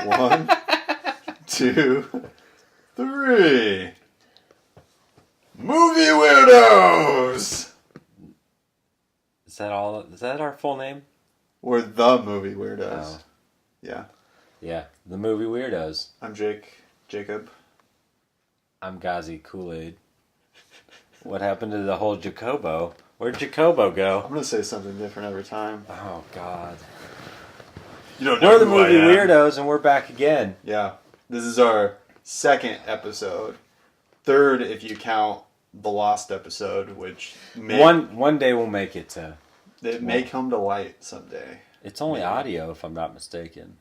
1, 2, 3. Movie Weirdos! Is that all? Is that our full name? We're the Movie Weirdos. Oh. Yeah. Yeah, the Movie Weirdos. I'm Jacob. I'm Gozie, Kool-Aid. What happened to the whole Jacobo? Where'd Jacobo go? I'm going to say something different every time. Oh, God. You don't know We're the who I Movie am. Weirdos, and we're back again. Yeah. This is our second episode. Third, if you count the Lost episode, which one day we'll make it to... It may come to light someday. It's only audio, if I'm not mistaken.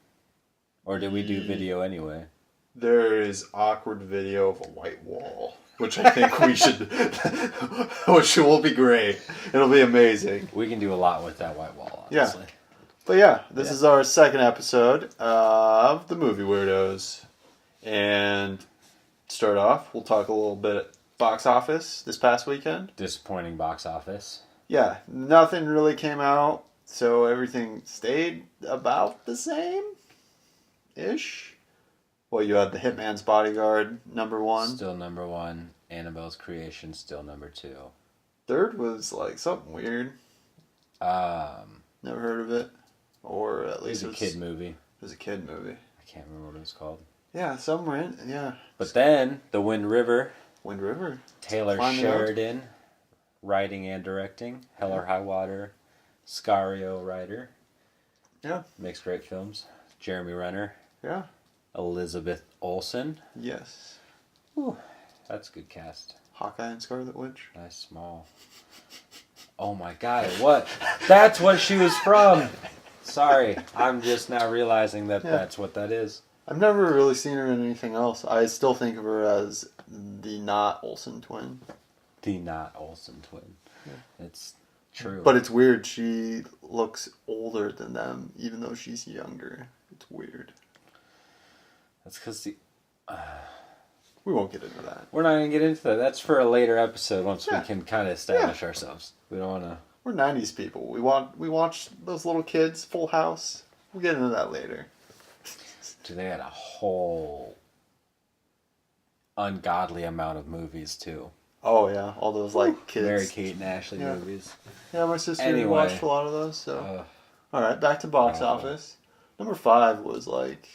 Or did we do video anyway? There is awkward video of a white wall, which I think we should... which will be great. It'll be amazing. We can do a lot with that white wall, honestly. Yeah. But yeah, this is our second episode of the Movie Weirdos. And to start off, we'll talk a little bit box office this past weekend. Disappointing box office. Yeah, nothing really came out, so everything stayed about the same-ish. Well, you had The Hitman's Bodyguard, number 1. Still number 1. Annabelle's Creation, still number 2. Third was, like, something weird. Never heard of it. Or at least it was a kid movie. It was a kid movie. I can't remember what it was called. Yeah, somewhere yeah. But then, The Wind River. Wind River. Taylor Sheridan, writing and directing. Hell or High Water. Scario writer. Yeah. Makes great films. Jeremy Renner. Yeah. Elizabeth Olsen. Yes. Whew, that's a good cast. Hawkeye and Scarlet Witch. Nice small. Oh my God, what? That's what she was from! Sorry, I'm just now realizing that that's what that is. I've never really seen her in anything else. I still think of her as the not Olsen twin. The not Olsen twin. Yeah. It's true. But it's weird. She looks older than them, even though she's younger. It's weird. That's because we won't get into that. We're not going to get into that. That's for a later episode once we can kind of establish ourselves. We don't want to... We're 90s people. We watch those little kids, Full House. We'll get into that later. Dude, they had a whole ungodly amount of movies, too. Oh, yeah. All those, like, kids. Mary-Kate and Ashley movies. Yeah, my sister watched a lot of those, so... Alright, back to box office. Number 5 was, like...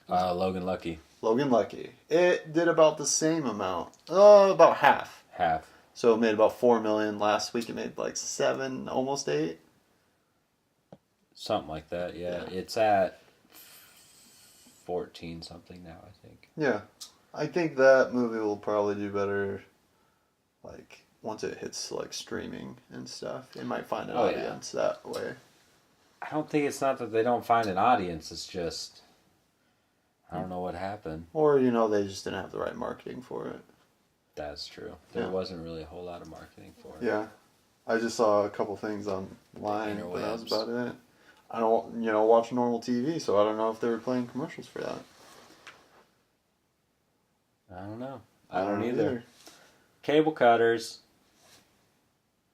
Logan Lucky. Logan Lucky. It did about the same amount. About half. Half. So it made about $4 million. Last week it made like 7, almost 8. Something like that, yeah. It's at 14 something now, I think. Yeah. I think that movie will probably do better, like, once it hits, like, streaming and stuff. It might find an audience that way. I don't think it's not that they don't find an audience. It's just, I don't know what happened. Or, they just didn't have the right marketing for it. That's true. There wasn't really a whole lot of marketing for it. Yeah. I just saw a couple things online, but that was about it. I don't, watch normal TV, so I don't know if they were playing commercials for that. I don't know. I don't either. Cable cutters.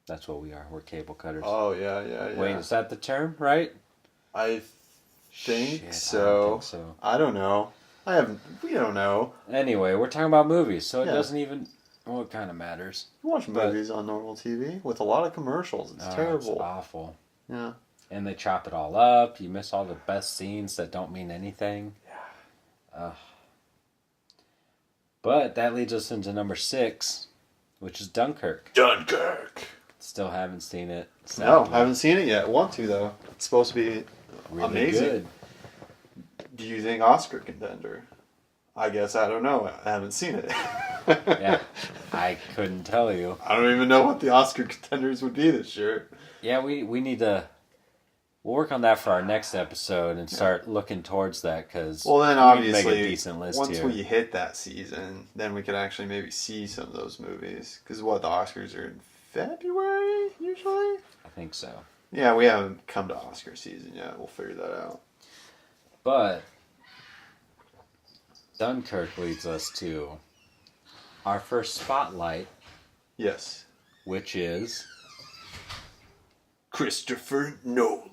That's what we are. We're cable cutters. Oh, yeah. Wait, is that the term, right? I think so. I don't think so. I don't know. We don't know. Anyway, we're talking about movies, so it doesn't even... Well, it kind of matters. You watch movies on normal TV with a lot of commercials. It's terrible. It's awful. Yeah. And they chop it all up. You miss all the best scenes that don't mean anything. Yeah. But that leads us into number 6, which is Dunkirk. Still haven't seen it. Sadly. No, I haven't seen it yet. Want to, though. It's supposed to be really amazing. Good. Do you think Oscar contender? I guess I don't know. I haven't seen it. Yeah, I couldn't tell you. I don't even know what the Oscar contenders would be this year. Yeah, we need to... We'll work on that for our next episode and start looking towards that, because then obviously, make a decent list once here. we hit that season, then we could actually maybe see some of those movies. Because the Oscars are in February, usually? I think so. Yeah, we haven't come to Oscar season yet. We'll figure that out. But Dunkirk leads us to our first spotlight. Yes. Which is... Christopher Nolan.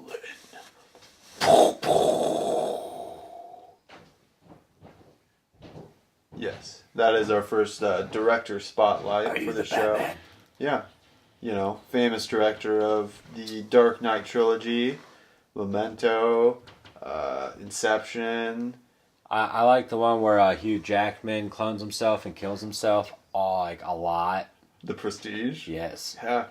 Yes, that is our first director spotlight for the show. Batman? Yeah, you know, famous director of the Dark Knight trilogy, Memento, Inception. I like the one where Hugh Jackman clones himself and kills himself. Oh, like a lot. The Prestige. Yes. Yeah.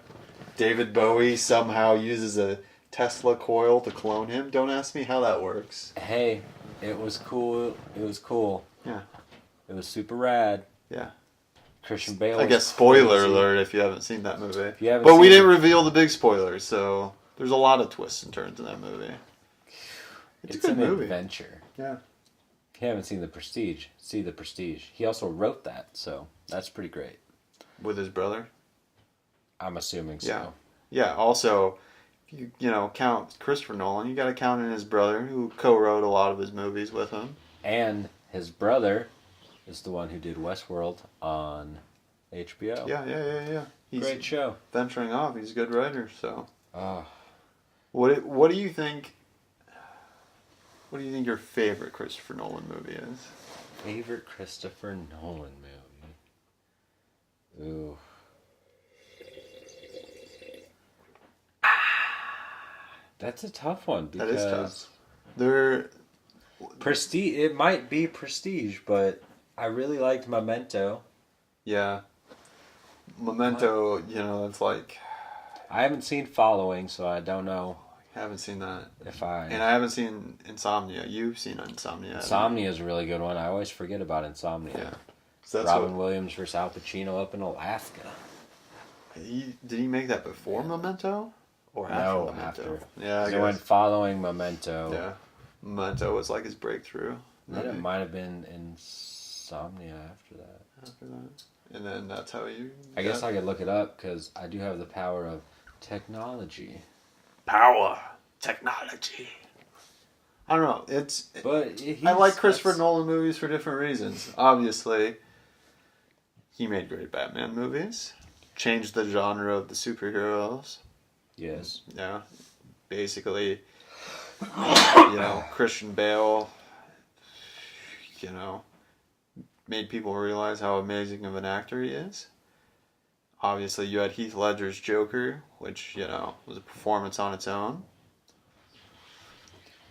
David Bowie somehow uses a Tesla coil to clone him. Don't ask me how that works. Hey, it was cool. It was cool. Yeah. It was super rad. Yeah. Christian Bale. I was guess spoiler crazy. alert if you haven't seen that movie. If you haven't But we seen didn't it- reveal the big spoilers, so there's a lot of twists and turns in that movie. It's a good an movie. adventure. Yeah. If you haven't seen The Prestige, see The Prestige. He also wrote that, so that's pretty great. With his brother. I'm assuming so. Yeah. Yeah. Also, you know, count Christopher Nolan. You got to count in his brother, who co-wrote a lot of his movies with him. And his brother is the one who did Westworld on HBO. Yeah. He's Great show. venturing off. He's a good writer. So, Oh, what do you think? What do you think your favorite Christopher Nolan movie is? favorite Christopher Nolan movie. Ooh. That's a tough one That because is tough. They're Prestige. It might be Prestige, but I really liked Memento. yeah. Memento, you know, it's like I haven't seen Following, so I don't know I haven't seen that, if I. and I haven't seen Insomnia. You've seen Insomnia. haven't you? Insomnia is a really good one. I always forget about Insomnia. Yeah. So that's Robin Williams versus Al Pacino up in Alaska. did he make that before Memento or after No, Memento? after. Yeah, I It went guess. Following Memento. Yeah, Memento was like his breakthrough. Then it movie might have been Insomnia after that. after that, and then that's how you. I guess I could look it up because I do have the power of technology. Power technology. I don't know. But I like Christopher Nolan movies for different reasons. Obviously, he made great Batman movies. Changed the genre of the superheroes. Yes. Yeah. Basically, you know, Christian Bale, you know, made people realize how amazing of an actor he is. Obviously, you had Heath Ledger's Joker, which, you know, was a performance on its own.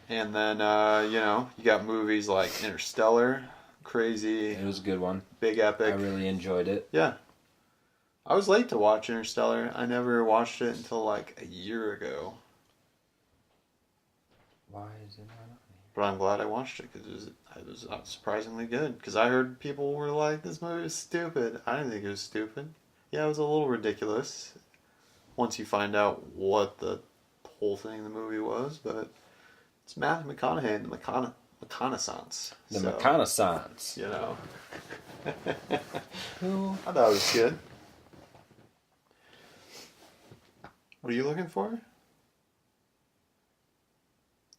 And then, you know, you got movies like Interstellar, crazy, It was a good one. big epic. I really enjoyed it. Yeah. I was late to watch Interstellar. I never watched it until like a year ago. Why is it not on But I'm glad I watched it because it was surprisingly good. Because I heard people were like, this movie is stupid. I didn't think it was stupid. Yeah, it was a little ridiculous once you find out what the whole thing in the movie was. But it's Matthew McConaughey and the McConaissance. The So, reconnaissance. you know. Who? I thought it was good. What are you looking for?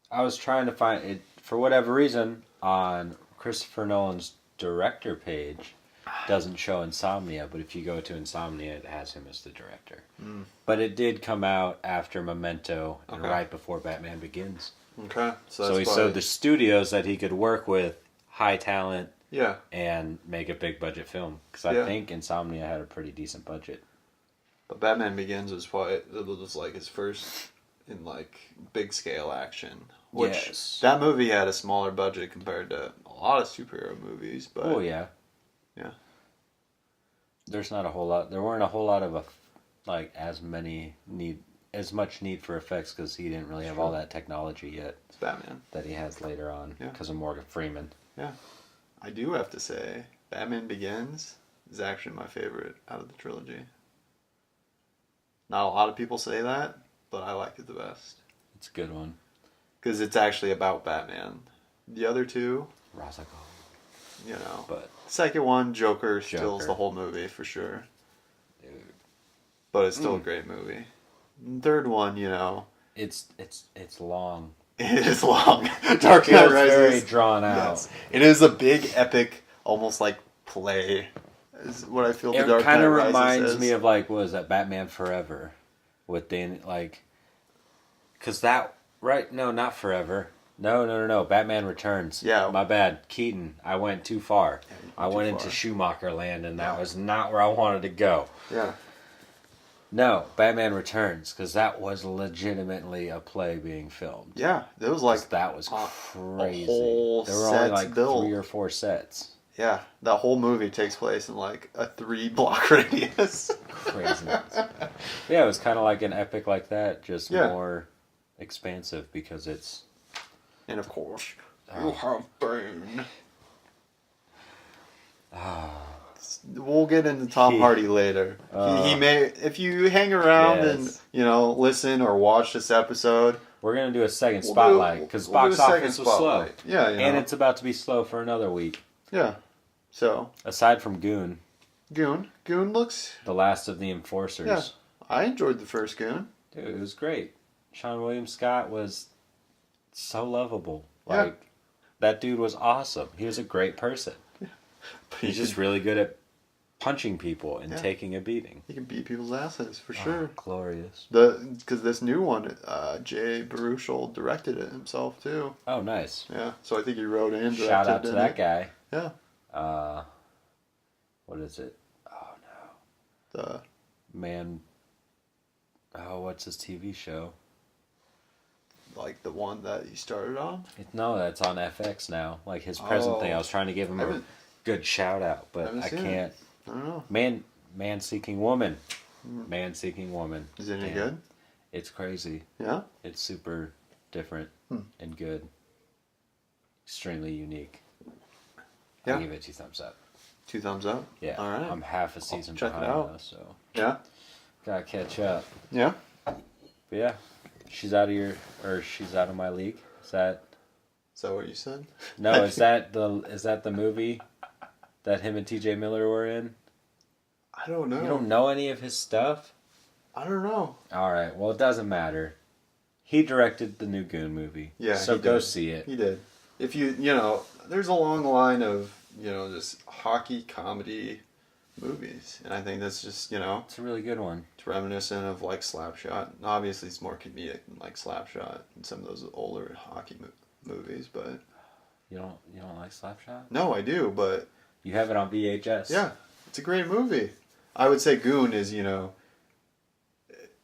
I was trying to find it for whatever reason on Christopher Nolan's director page. Doesn't show Insomnia, but if you go to Insomnia, it has him as the director. Mm. But it did come out after Memento and Okay. right before Batman Begins. Okay. So he that's showed why- the studios that he could work with high talent Yeah. and make a big budget film. Because I Yeah. think Insomnia had a pretty decent budget. But Batman Begins was why it was like his first in like big scale action. Which Yes. that movie had a smaller budget compared to a lot of superhero movies. But Oh yeah. Yeah. There's not a whole lot. There weren't a whole lot of like as much need for effects because he didn't really have all that technology yet it's Batman. that he has later on Yeah. because of Morgan Freeman. I do have to say, Batman Begins is actually my favorite out of the trilogy. Not a lot of people say that, but I like it the best. It's a good one. Because it's actually about Batman. The other two, Ra's al Ghul. you know. But Second one, Joker steals Joker. the whole movie for sure. dude, But it's still a great movie. And third one, you know, it's long. it is long. Dark Feels Knight very Rises. drawn out. Yes. It is a big, epic, almost like play. Is what I feel the It Dark kind Knight of Rises reminds is. me of like what was that Batman Forever with Dan like because that right no not Forever No. Batman Returns. Yeah. My bad. Keaton. I went too far. I went into far. Schumacher land, and that was not where I wanted to go. Yeah. No, Batman Returns, because that was legitimately a play being filmed. Yeah, it was like 'Cause that was crazy. whole There were only like built. 3 or 4 sets. Yeah, that whole movie takes place in like a 3-block radius. Craziness. Yeah, it was kind of like an epic like that, just more expansive because it's. And of course, you have Bane. We'll get into Tom Hardy later. He may, if you hang around and listen or watch this episode. We're gonna do a second spotlight because box office was slow. Yeah, and it's about to be slow for another week. Yeah. So aside from Goon looks the last of the Enforcers. Yeah, I enjoyed the first Goon. Dude, it was great. Sean William Scott was so lovable. Like that dude was awesome. He was a great person. Yeah. He's just really good at punching people and taking a beating. He can beat people's asses for sure. Glorious. Because this new one, Jay Baruchel directed it himself too. Oh, nice. Yeah, so I think he wrote and directed. Shout out to that guy. Yeah. What is it? Oh no. The man. Oh, what's his TV show? Like the one that he started on? No, that's on FX now. Like his present thing. I was trying to give him a good shout out, but I can't. I don't know. Man Seeking Woman. Man Seeking Woman. Is it any good? It's crazy. Yeah? It's super different and good. Extremely unique. Yeah. I'll give it 2 thumbs up. 2 thumbs up? Yeah. All right. I'm half a season behind now, so. Yeah? Gotta catch up. Yeah? But yeah. She's out of my league. Is that what you said? No, is that the movie that him and TJ Miller were in? I don't know. You don't know any of his stuff? I don't know. Alright, well it doesn't matter. He directed the new Goon movie. Yeah. So go see it. He did. If there's a long line of, just hockey comedy movies. And I think that's just, It's a really good one. It's reminiscent of like Slapshot. Obviously it's more comedic than like Slapshot and some of those older hockey movies, but You don't like Slapshot? No, I do, but you have it on VHS. Yeah. It's a great movie. I would say Goon is,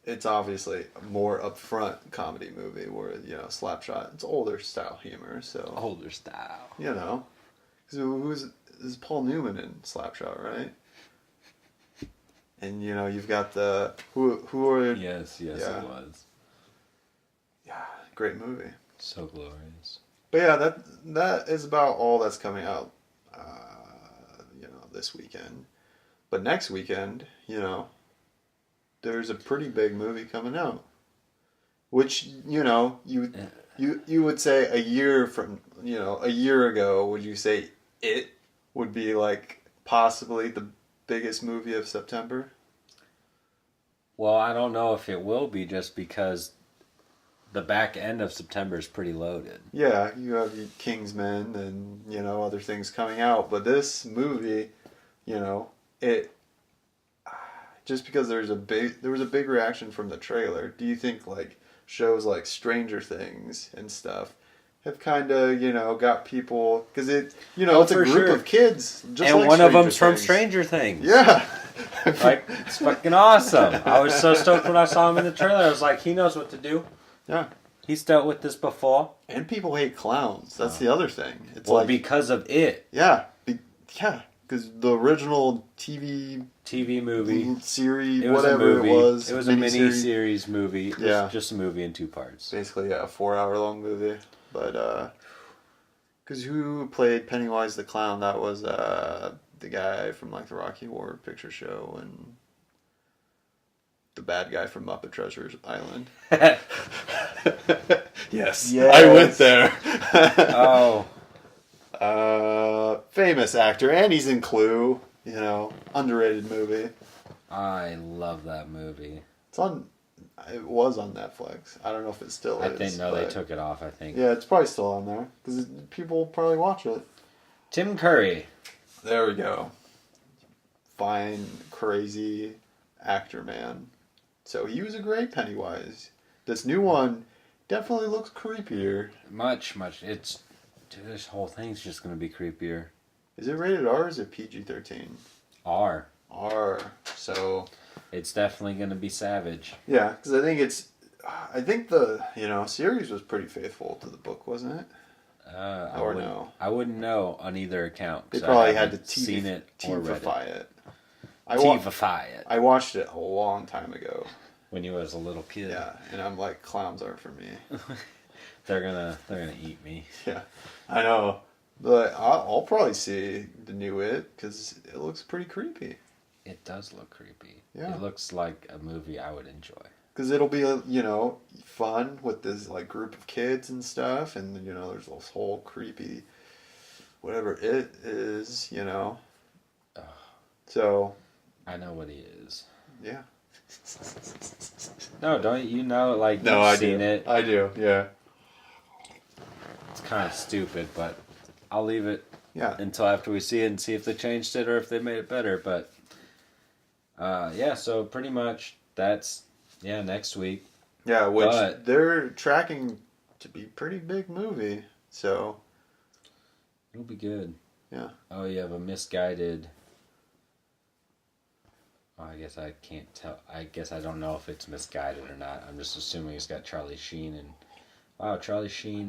it's obviously a more upfront comedy movie where, Slapshot, it's older style humor, so Older style. So this is Paul Newman in Slapshot, right? And you've got the who are Yes, it was. Yeah, great movie. So glorious. But yeah, that is about all that's coming out this weekend. But next weekend, there's a pretty big movie coming out. Which, you would say a year ago, would you say it would be like possibly the biggest movie of September? Well, I don't know if it will be just because the back end of September is pretty loaded. Yeah, you have Kingsman and, other things coming out. But this movie, it... Just because there was a big reaction from the trailer, do you think, like, shows like Stranger Things and stuff have kind of, got people... Because it's a group of kids, just and like one of Stranger them's from Things. Stranger Things. Yeah. Like, it's fucking awesome. I was so stoked when I saw him in the trailer. I was like, he knows what to do. Yeah. He's dealt with this before. And people hate clowns. That's the other thing. It's because of it. Yeah. Because the original TV movie series, it was whatever it was. It was a mini-series movie. It was just a movie in 2 parts. Basically, a 4-hour-long movie. But, because who played Pennywise the Clown? That was the guy from, like, the Rocky Horror Picture Show and the bad guy from Muppet Treasure Island. Yes. I went there. Famous actor, and he's in Clue. Underrated movie. I love that movie. It was on Netflix. I don't know if it still is. I think they took it off. I think. Yeah, it's probably still on there because people probably watch it. Tim Curry. There we go. Fine, crazy actor, man. So he was a great Pennywise. This new one Definitely looks creepier. Much. It's dude, this whole thing's just gonna be creepier. Is it rated R or is it PG-13? R. R. So It's definitely gonna be savage. yeah, because I think the series was pretty faithful to the book, wasn't it? I wouldn't know on either account. They probably had to seen it or read TIFFify it. it. I watched it a long time ago. When you was a little kid. Yeah, and I'm like, clowns aren't for me. They're gonna eat me. Yeah, I know, but I'll probably see the new It because it looks pretty creepy. It does look creepy. Yeah, it looks like a movie I would enjoy. Because it'll be fun with this like group of kids and stuff, and there's this whole creepy whatever it is, So I know what he is. Yeah. No, don't you know? Like, no, you've I seen do. it. I do. Yeah. It's kind of stupid, but I'll leave it. Yeah. Until after we see it and see if they changed it or if they made it better. But yeah, so pretty much that's next week. Yeah, which they're tracking to be pretty big movie, so it'll be good. Yeah. Oh, you have a misguided. Oh, I guess I can't tell. I guess I don't know if it's misguided or not. I'm just assuming it's got Charlie Sheen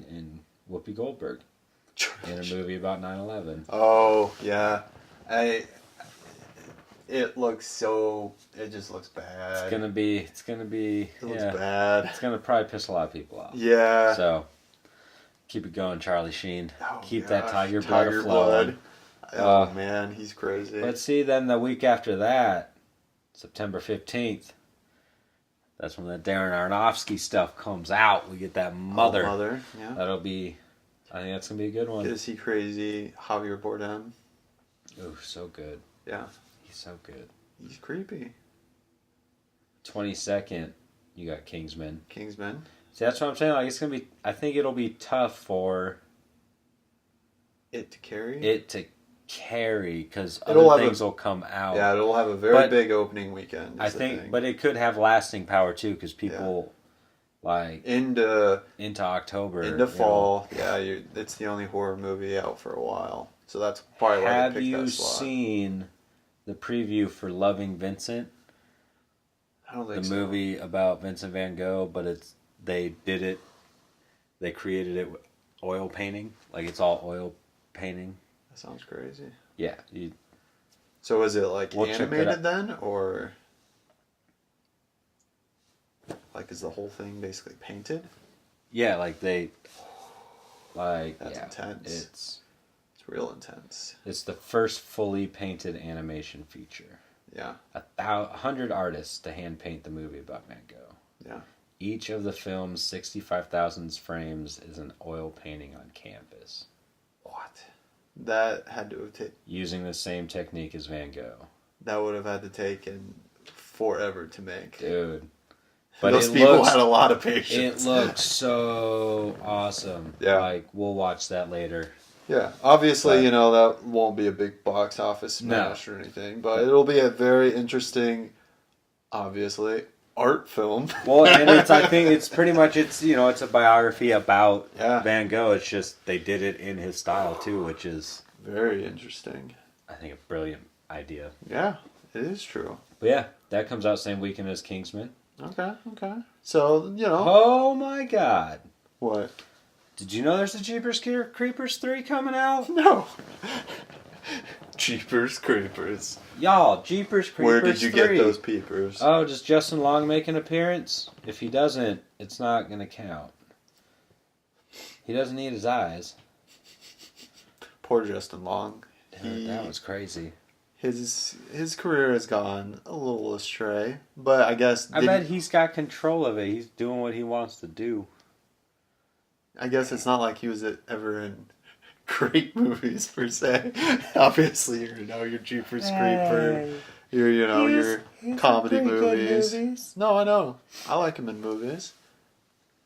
and Whoopi Goldberg in a movie about 9/11. Oh yeah, it just looks bad. It's gonna be. It looks bad. It's gonna probably piss a lot of people off. Yeah. So keep it going, Charlie Sheen. Keep that tiger blood flowing. Oh man, he's crazy. Let's see. Then the week after that, September 15th. That's when the Darren Aronofsky stuff comes out. We get that Mother. Mother, yeah. That'll be. I think that's gonna be a good one. Is he crazy? Javier Bardem. Oh, so good. Yeah. He's so good. He's creepy. 22nd, you got Kingsman. Kingsman. See, that's what I'm saying. Like, it's gonna be. I think it'll be tough for it to carry. Because other things will come out. Yeah, it'll have a very big opening weekend. I think, but it could have lasting power too, because people like into October, into fall. Yeah, it's the only horror movie out for a while, so that's probably why they picked that slot. Have you seen the preview for Loving Vincent? I don't think the movie about Vincent Van Gogh, but they created it with oil painting, like it's all oil painting. That sounds crazy. Yeah. So is it like animated then, or like is the whole thing basically painted? Yeah, that's intense. It's real intense. It's the first fully painted animation feature. Yeah. 100 artists to hand paint the movie about Van Gogh. Yeah. Each of the film's 65,000 frames is an oil painting on canvas. What? That had to have taken... Using the same technique as Van Gogh. That would have had to taken forever to make. Dude. But those people had a lot of patience. It looks so awesome. Yeah. Like, we'll watch that later. Yeah. Obviously, that won't be a big box office smash or anything, but it'll be a very interesting, obviously, art film. Well, and I think it's pretty much, it's a biography about Van Gogh. It's just they did it in his style too, which is very interesting. I think a brilliant idea. Yeah, it is true. But yeah, that comes out same weekend as Kingsman. Okay. So, Oh my God. What? Did you know there's a Jeepers Creepers 3 coming out? No. Jeepers Creepers. Y'all, Jeepers Creepers 3. Where did you get those peepers? Oh, does Justin Long make an appearance? If he doesn't, it's not going to count. He doesn't need his eyes. Poor Justin Long. That was crazy. His career has gone a little astray, but I guess... I bet he's got control of it. He's doing what he wants to do. I guess it's not like he was ever in great movies per se. Obviously, your Jeepers Creeper, your comedy movies. No, I know. I like him in movies.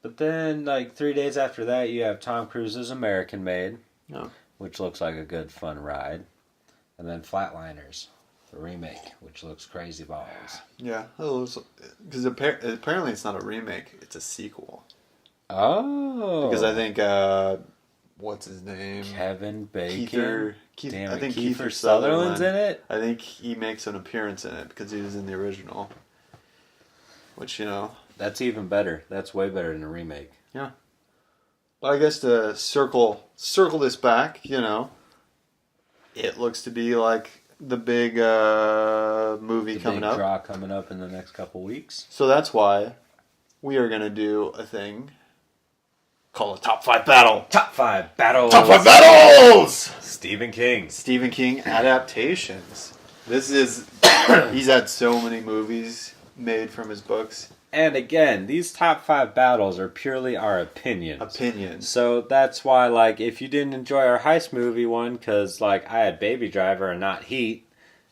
But then, 3 days after that, you have Tom Cruise's American Made, which looks like a good fun ride, and then Flatliners, the remake, which looks crazy balls. Yeah, because apparently it's not a remake; it's a sequel. Oh. Because I think, what's his name? Kevin Bacon. Damn I think Kiefer Kiefer Sutherland's in it? I think he makes an appearance in it because he was in the original. Which, That's even better. That's way better than a remake. Yeah. But I guess to circle this back, it looks to be like the big movie coming up. The big draw coming up in the next couple weeks. So that's why we are going to do a thing called a Top 5 Battle. Top 5 Battles. Top 5 Battles! Stephen King. Stephen King adaptations. He's had so many movies made from his books. And again, these top 5 battles are purely our opinions. So that's why, if you didn't enjoy our heist movie one, because, I had Baby Driver and not Heat,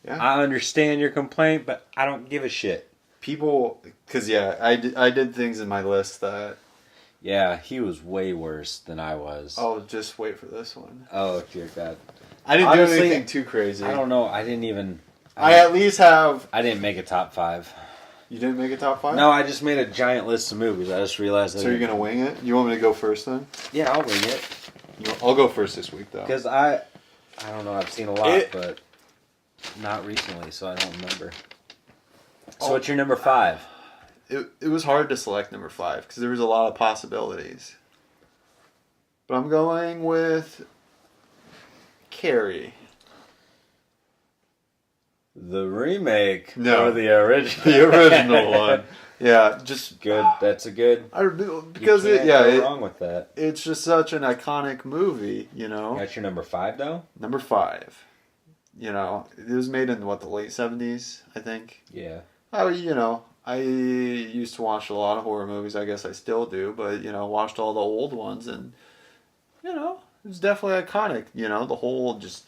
I understand your complaint, but I don't give a shit. People, because, I did things in my list that... Yeah, he was way worse than I was. Oh, just wait for this one. Oh, dear God. I didn't do anything too crazy. I don't know. I didn't even... I at least have... I didn't make a top 5. You didn't make a top 5? No, I just made a giant list of movies. I just realized that. So you're going to wing it? You want me to go first then? Yeah, I'll wing it. I'll go first this week, though. Because I don't know, I've seen a lot, but not recently, so I don't remember. So what's your number 5? It was hard to select number 5, because there was a lot of possibilities. But I'm going with Carrie. The remake or the original? The original one. Yeah, just good. That's a good. Because you can't go wrong with that. It's just such an iconic movie, That's your number 5, though. Number 5. It was made in the late 70s, I think. Yeah. I used to watch a lot of horror movies. I guess I still do, but watched all the old ones, and it was definitely iconic.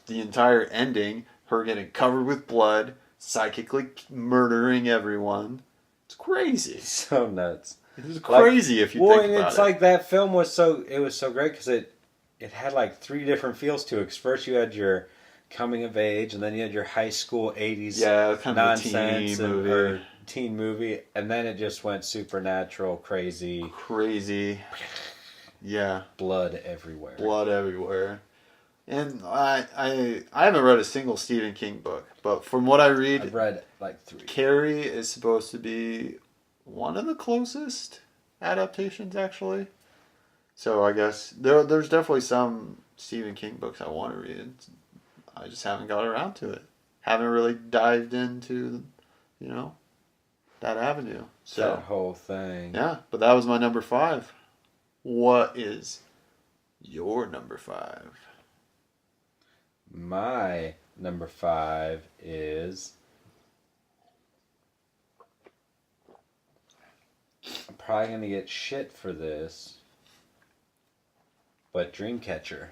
The entire ending. Her getting covered with blood, psychically murdering everyone. It's crazy. So nuts. It's crazy if you think about it. It's like that film was so great because it had 3 different feels to it. First you had your coming of age, and then you had your high school 80s kind nonsense of or teen movie, and then it just went supernatural, crazy. Yeah. Blood everywhere. And I haven't read a single Stephen King book, but from what I read, I've read 3. Carrie is supposed to be one of the closest adaptations, actually. So I guess there's definitely some Stephen King books I want to read. I just haven't got around to it. Haven't really dived into, that avenue. So that whole thing. Yeah, but that was my number 5. What is your number 5? My number 5 is... I'm probably going to get shit for this, but Dreamcatcher.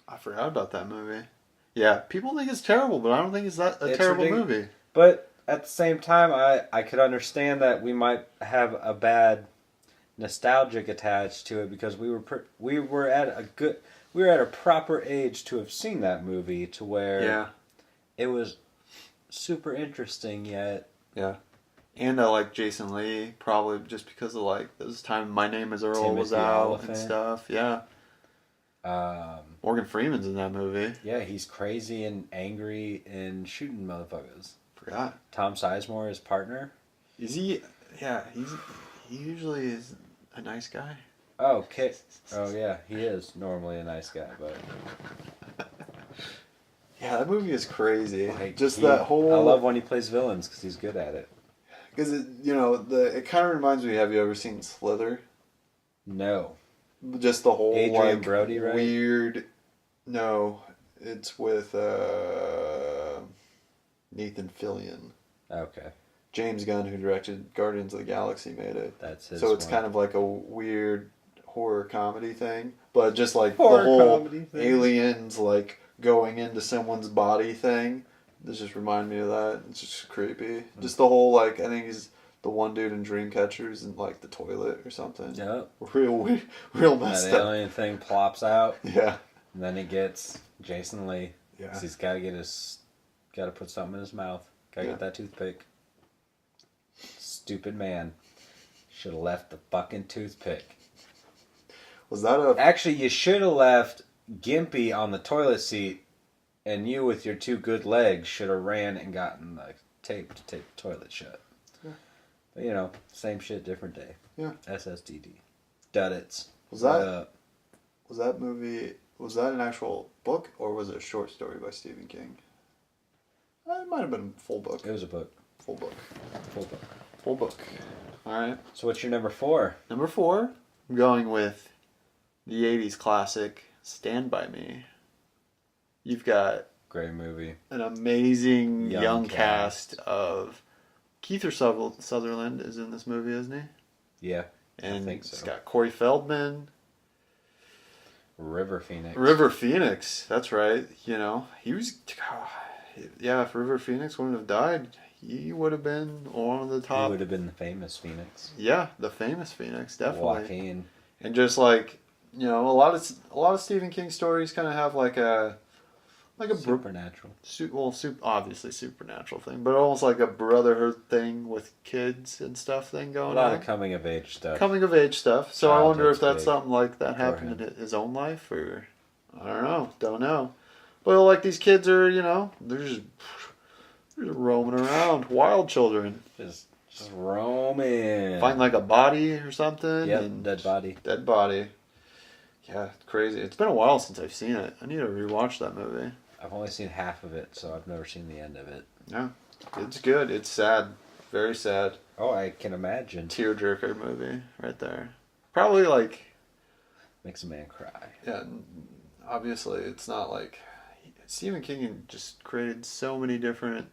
I forgot about that movie. Yeah, people think it's terrible, but I don't think it's a terrible movie. But at the same time, I could understand that we might have a bad nostalgic attached to it because we were at a proper age to have seen that movie to where it was super interesting yet. Yeah. And I like Jason Lee, probably just because of this time My Name is Earl Timothy was out Oliphant. and stuff. Yeah. Morgan Freeman's in that movie. Yeah, he's crazy and angry and shooting motherfuckers. Forgot. Tom Sizemore, his partner. Is he? Yeah, he usually is a nice guy. Oh, okay. Oh, yeah, he is normally a nice guy, but... Yeah, that movie is crazy. That whole... I love when he plays villains because he's good at it. Because, it kind of reminds me, have you ever seen Slither? No. Just the whole, Adrian Brody, right? weird... No, it's with Nathan Fillion. Okay. James Gunn, who directed Guardians of the Galaxy, made it. That's his So it's one. kind of like a weird horror comedy thing. But just the Horror whole comedy thing. aliens, going into someone's body thing. This just reminded me of that. It's just creepy. Mm-hmm. Just the whole, I think he's the one dude in Dreamcatcher who's in, the toilet or something. Yep. Real messed up. That alien thing plops out. Yeah. And then he gets Jason Lee. Yeah. 'Cause he's got to put something in his mouth. Got to get that toothpick. Stupid man. Should have left the fucking toothpick. Was that a... Actually, you should have left Gimpy on the toilet seat, and you with your 2 good legs should have ran and gotten the tape to tape the toilet shut. Yeah. But, you know, same shit, different day. Yeah. SSDD. Duddits. Was that movie... Was that an actual book, or was it a short story by Stephen King? It might have been a full book. It was a book. Full book. Full book. Full book. All right. So what's your number 4? Number 4, I'm going with the 80s classic, Stand By Me. You've got... Great movie. An amazing young cast of... Kiefer Sutherland is in this movie, isn't he? Yeah, and I think so. It's got Corey Feldman. River Phoenix. River Phoenix, that's right. You know, he was... Yeah, if River Phoenix wouldn't have died, he would have been one of the top... He would have been the famous Phoenix. Yeah, the famous Phoenix, definitely. Joaquin. And just like, you know, a lot of Stephen King stories kind of have like a supernatural. Obviously supernatural thing, but almost like a brotherhood thing with kids and stuff thing going on. A lot of coming of age stuff. Coming of age stuff. So I wonder if that's big something like that happened in his own life, or I don't know. But like these kids are, you know, they're just roaming around, wild children. Just roaming. Find like a body or something. Yep, and dead body. Dead body. Yeah, it's crazy. It's been a while since I've seen it. I need to rewatch that movie. I've only seen half of it, so I've never seen the end of it. Yeah, it's good. It's sad. Very sad. Oh, I can imagine. Tearjerker movie right there. Probably like... Makes a man cry. Yeah, obviously it's not like... Stephen King just created so many different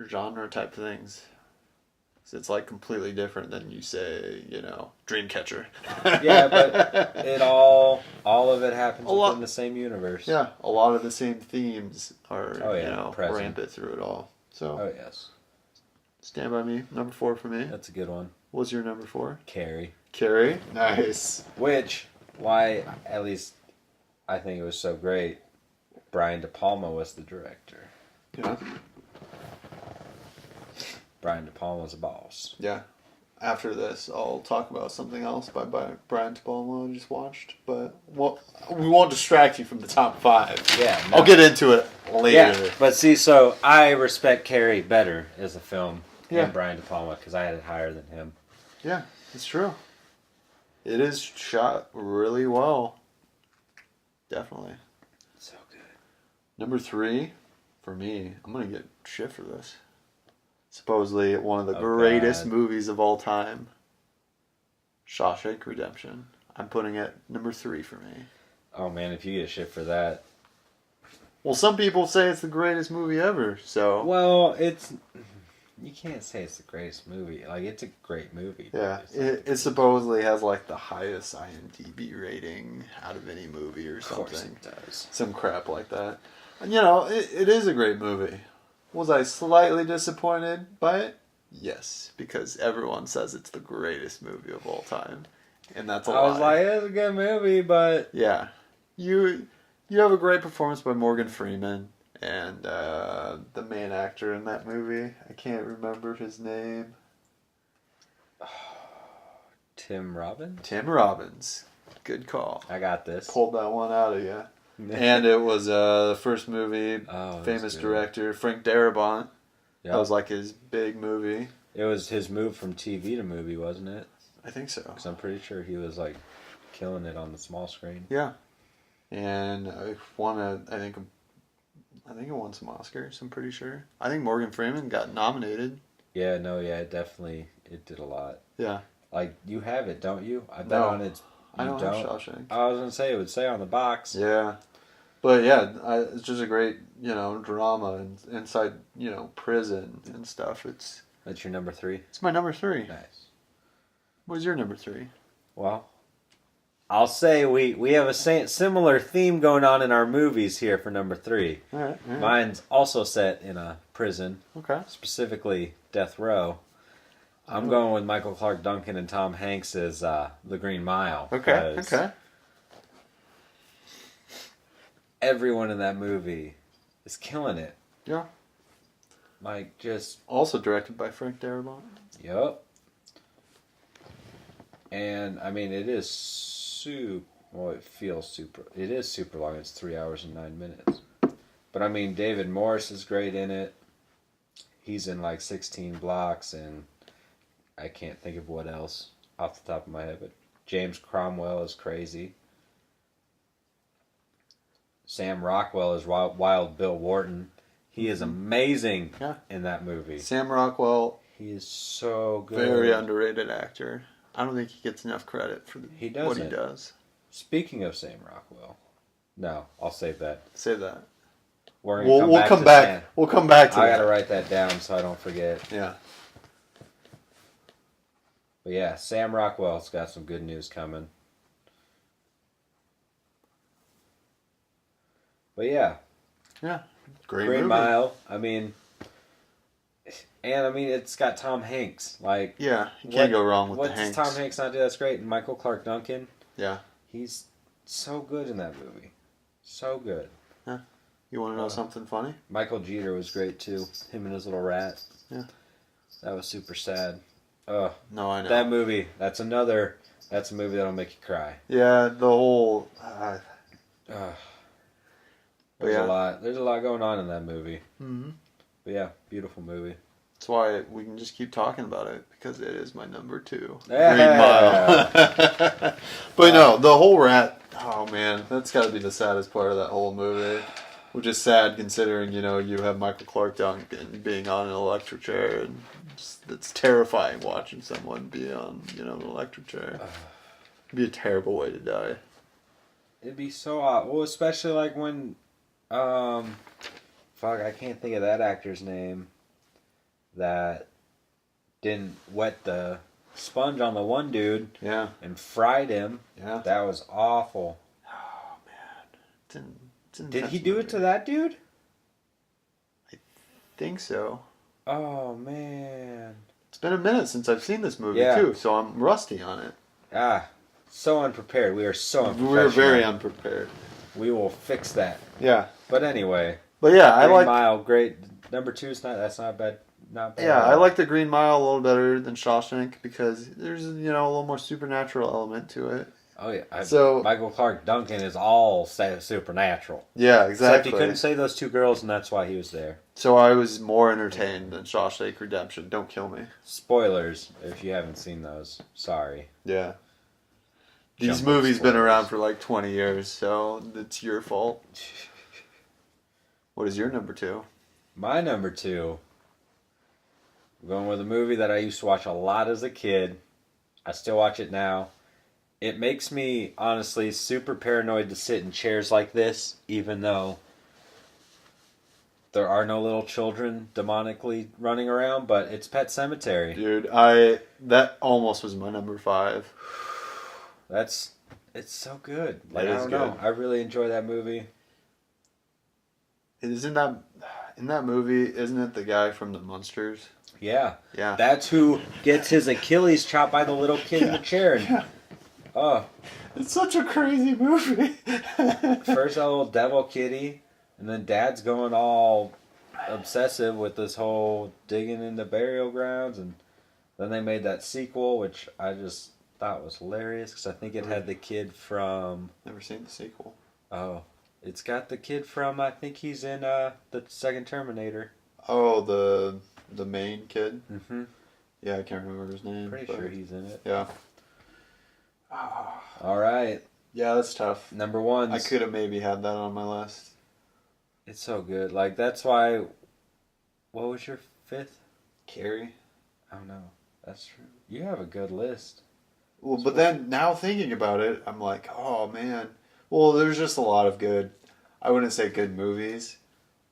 genre type things. It's like completely different than you say, you know, Dreamcatcher. Yeah, but all of it happens within the same universe. Yeah, a lot of the same themes are, present. rampant through it all. So, oh yes. Stand By Me, number 4 for me. That's a good one. What's your number 4? Carrie. Carrie, nice. Why, at least, I think it was so great. Brian De Palma was the director. Yeah. Brian De Palma was a boss. Yeah. After this, I'll talk about something else by Brian De Palma I just watched, but we won't distract you from the top 5. Yeah, no. I'll get into it later. Yeah, but see, so I respect Carrie better as a film than Brian De Palma because I had it higher than him. Yeah, it's true. It is shot really well. Definitely. So good. Number 3, for me, I'm going to get shit for this. Supposedly one of the greatest movies of all time. Shawshank Redemption. I'm putting it number 3 for me. Oh man, if you get shit for that. Well, some people say it's the greatest movie ever, so... Well, you can't say it's the greatest movie. Like, it's a great movie. Yeah, it supposedly has like the highest IMDb rating out of any movie or something. Of course it does. Some crap like that. And you know, it is a great movie. Was I slightly disappointed by it? Yes, because everyone says it's the greatest movie of all time. And that's a lie. I was like, it's a good movie, but... Yeah. You have a great performance by Morgan Freeman. And the main actor in that movie, I can't remember his name. Tim Robbins? Tim Robbins. Good call. I got this. Pulled that one out of you. And it was the first movie, famous director, Frank Darabont. Yep. That was like his big movie. It was his move from TV to movie, wasn't it? I think so. Because I'm pretty sure he was like killing it on the small screen. Yeah. And I think it won some Oscars, I'm pretty sure. I think Morgan Freeman got nominated. Yeah, it did a lot. Yeah. Like, you have it, don't you? I bet on it. I don't have Shawshank. I was going to say, it would say on the box. Yeah. But yeah, it's just a great, drama and inside, prison and stuff. That's your number 3? It's my number 3. Nice. What is your number 3? Well, I'll say we have a similar theme going on in our movies here for number 3. All right. Mine's also set in a prison. Okay. Specifically, death row. I'm going with Michael Clark Duncan and Tom Hanks as The Green Mile. Okay. Everyone in that movie is killing it. Yeah. Like, just... Also directed by Frank Darabont. Yup. And I mean, it is super. Well, it feels super. It is super long. It's 3 hours and 9 minutes. But I mean, David Morris is great in it. He's in like 16 blocks, and I can't think of what else off the top of my head. But James Cromwell is crazy. Sam Rockwell is Wild Bill Wharton. He is amazing in that movie. Sam Rockwell. He is so good. Very underrated actor. I don't think he gets enough credit for what he does. Speaking of Sam Rockwell, no, I'll save that. Save that. We'll come back. We'll come back to that. I gotta write that down so I don't forget. Yeah. But yeah, Sam Rockwell's got some good news coming. But yeah. Yeah. Great Green movie. Mile. I mean, it's got Tom Hanks. Like, yeah, you can't go wrong with the Hanks. What's Tom Hanks not do? That's great. And Michael Clark Duncan. Yeah. He's so good in that movie. So good. Yeah. You want to know something funny? Michael Jeter was great too. Him and his little rat. Yeah. That was super sad. No, I know. That movie. That's a movie that'll make you cry. Yeah, the whole. There's a lot. There's a lot going on in that movie. Mm-hmm. But yeah, beautiful movie. That's why we can just keep talking about it, because it is my number 2. Yeah. Green Mile. But no, the whole rat. Oh man, that's got to be the saddest part of that whole movie. Which is sad considering, you have Michael Clark Duncan being on an electric chair, and it's terrifying watching someone be on, an electric chair. It'd be a terrible way to die. It'd be so odd. Well, especially like when, I can't think of that actor's name that didn't wet the sponge on the one dude. Yeah. And fried him. Yeah. That was awful. Oh man. Did he do it to that dude? I think so. Oh, man. It's been a minute since I've seen this movie, too, so I'm rusty on it. So unprepared. We are so unprofessional. We're very unprepared. We will fix that. Yeah. But anyway. But yeah, I like... Green Mile, great. Number 2 is that's not bad. Not bad. Yeah, I like the Green Mile a little better than Shawshank because there's, a little more supernatural element to it. Oh, yeah. Michael Clark Duncan is all supernatural. Yeah, exactly. Except he couldn't say those 2 girls, and that's why he was there. So I was more entertained than Shawshank Redemption. Don't kill me. Spoilers, if you haven't seen those. Sorry. Yeah. These movies been around for like 20 years, so it's your fault. What is your number 2? My number 2. I'm going with a movie that I used to watch a lot as a kid. I still watch it now. It makes me, honestly, super paranoid to sit in chairs like this, even though there are no little children demonically running around, but it's Pet Sematary. Dude, that almost was my number 5. It's so good. Like, I don't know. I really enjoy that movie. In that movie, isn't it the guy from the Munsters? Yeah. Yeah. That's who gets his Achilles chopped by the little kid in the chair. And, it's such a crazy movie. First that little devil kitty, and then Dad's going all obsessive with this whole digging into burial grounds, and then they made that sequel, which I just thought was hilarious, because I think it had the kid from... Never seen the sequel. Oh. It's got the kid from, I think he's in the second Terminator. Oh, the main kid? Mm-hmm. Yeah, I can't remember his name. Pretty sure he's in it. Yeah. All right. Yeah, that's tough. Number 1. I could have maybe had that on my list. It's so good. Like, that's why... What was your 5th? Carrie. Oh, no. That's true. You have a good list. Well, but then, now thinking about it, I'm like, oh, man. Well, there's just a lot of good... I wouldn't say good movies.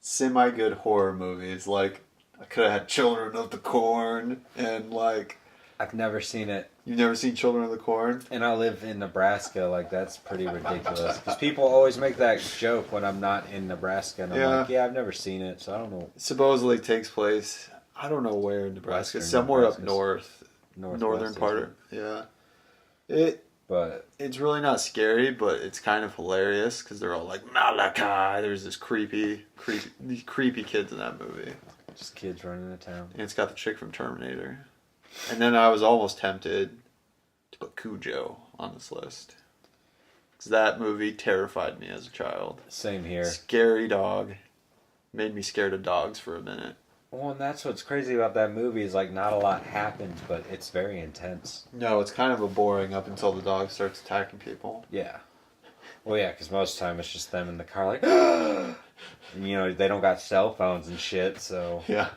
Semi-good horror movies. Like, I could have had Children of the Corn, and like... I've never seen it. You've never seen Children of the Corn? And I live in Nebraska. Like, that's pretty ridiculous. Because people always make that joke when I'm not in Nebraska. And I'm like, I've never seen it, so I don't know. It supposedly takes place, I don't know where in Nebraska. Somewhere up north. Northern part. Yeah. It's really not scary, but it's kind of hilarious because they're all like, Malachi! There's these creepy kids in that movie. Just kids running into town. And it's got the chick from Terminator. And then I was almost tempted to put Cujo on this list. Because that movie terrified me as a child. Same here. Scary dog. Made me scared of dogs for a minute. Well, and that's what's crazy about that movie is like not a lot happens, but it's very intense. No, it's kind of a boring up until the dog starts attacking people. Yeah. Well, yeah, because most of the time it's just them in the car like, you know, they don't got cell phones and shit, so. Yeah.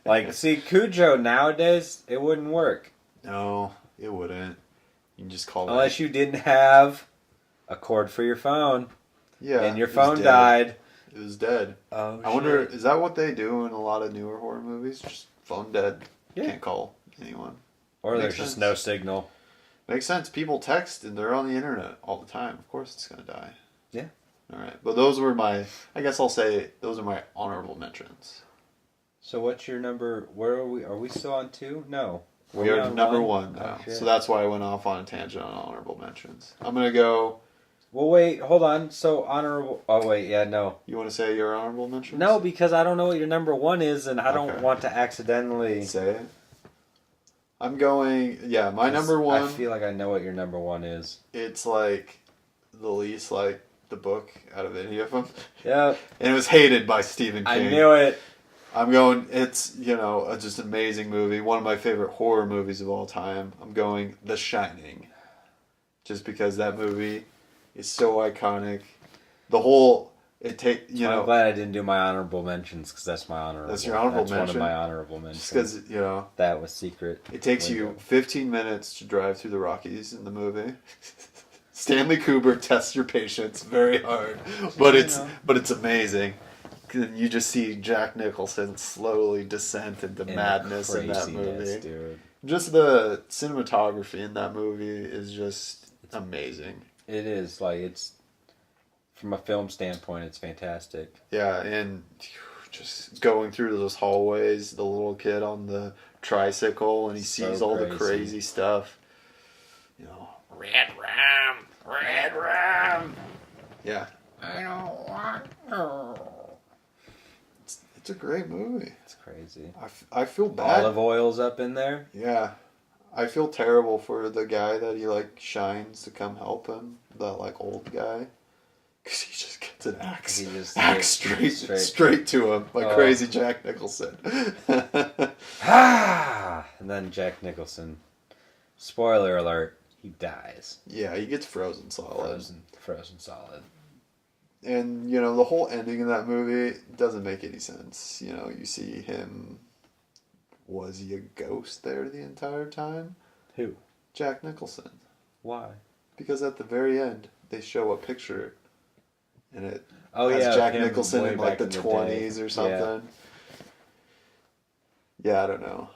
Like, see, Cujo nowadays, it wouldn't work. No, it wouldn't. You can just call it. Unless you didn't have a cord for your phone. Yeah. And your phone died. It was dead. Oh, I wonder, is that what they do in a lot of newer horror movies? Just phone dead. Yeah. Can't call anyone. Or Makes there's sense. just no signal. Makes sense. People text and they're on the internet all the time. Of course it's going to die. Yeah. Alright. But those were my, I guess I'll say, those are my honorable mentions. So what's your number? Where are we? Are we still on 2? No. We are on number 1 now. Oh, So that's why I went off on a tangent on honorable mentions. I'm going to go... Well, wait, hold on. So honorable... Oh, wait, yeah, no. You want to say your honorable mentions? No, because I don't know what your number 1 is, and I don't Okay. want to accidentally... Say it. I'm going... Yeah, my number 1... I feel like I know what your number 1 is. It's like the least like the book out of any of them. Yep. And it was hated by Stephen King. I knew it. I'm going, it's, you know, a just amazing movie. One of my favorite horror movies of all time. I'm going The Shining. Just because that movie is so iconic. The whole, I'm know. glad I didn't do my honorable mentions, because that's my honorable. That's your honorable That's one mention? of my honorable mentions. Just because, you know. That was secret. It takes you window. 15 minutes to drive through the Rockies in the movie. Stanley Kubrick tests your patience very hard. But it's amazing. You just see Jack Nicholson slowly descend into madness in that movie. Dude. Just the cinematography in that movie is just amazing. It is, like, it's... From a film standpoint, it's fantastic. Yeah, and just going through those hallways, the little kid on the tricycle, and he sees all the crazy stuff. You know, Red Ram! Yeah. I don't want to. It's a great movie. It's crazy. I feel bad. Olive oil's up in there. Yeah. I feel terrible for the guy that he, like, shines to come help him. That, like, old guy. Because he just gets an axe straight to him. Like crazy Jack Nicholson. And then Jack Nicholson, spoiler alert, he dies. Yeah, he gets frozen solid. Frozen solid. And, you know, the whole ending of that movie doesn't make any sense. You know, you see him... Was he a ghost there the entire time? Who? Jack Nicholson. Why? Because at the very end, they show a picture, and it has Jack Nicholson in, like, the 20s or something. Yeah, I don't know.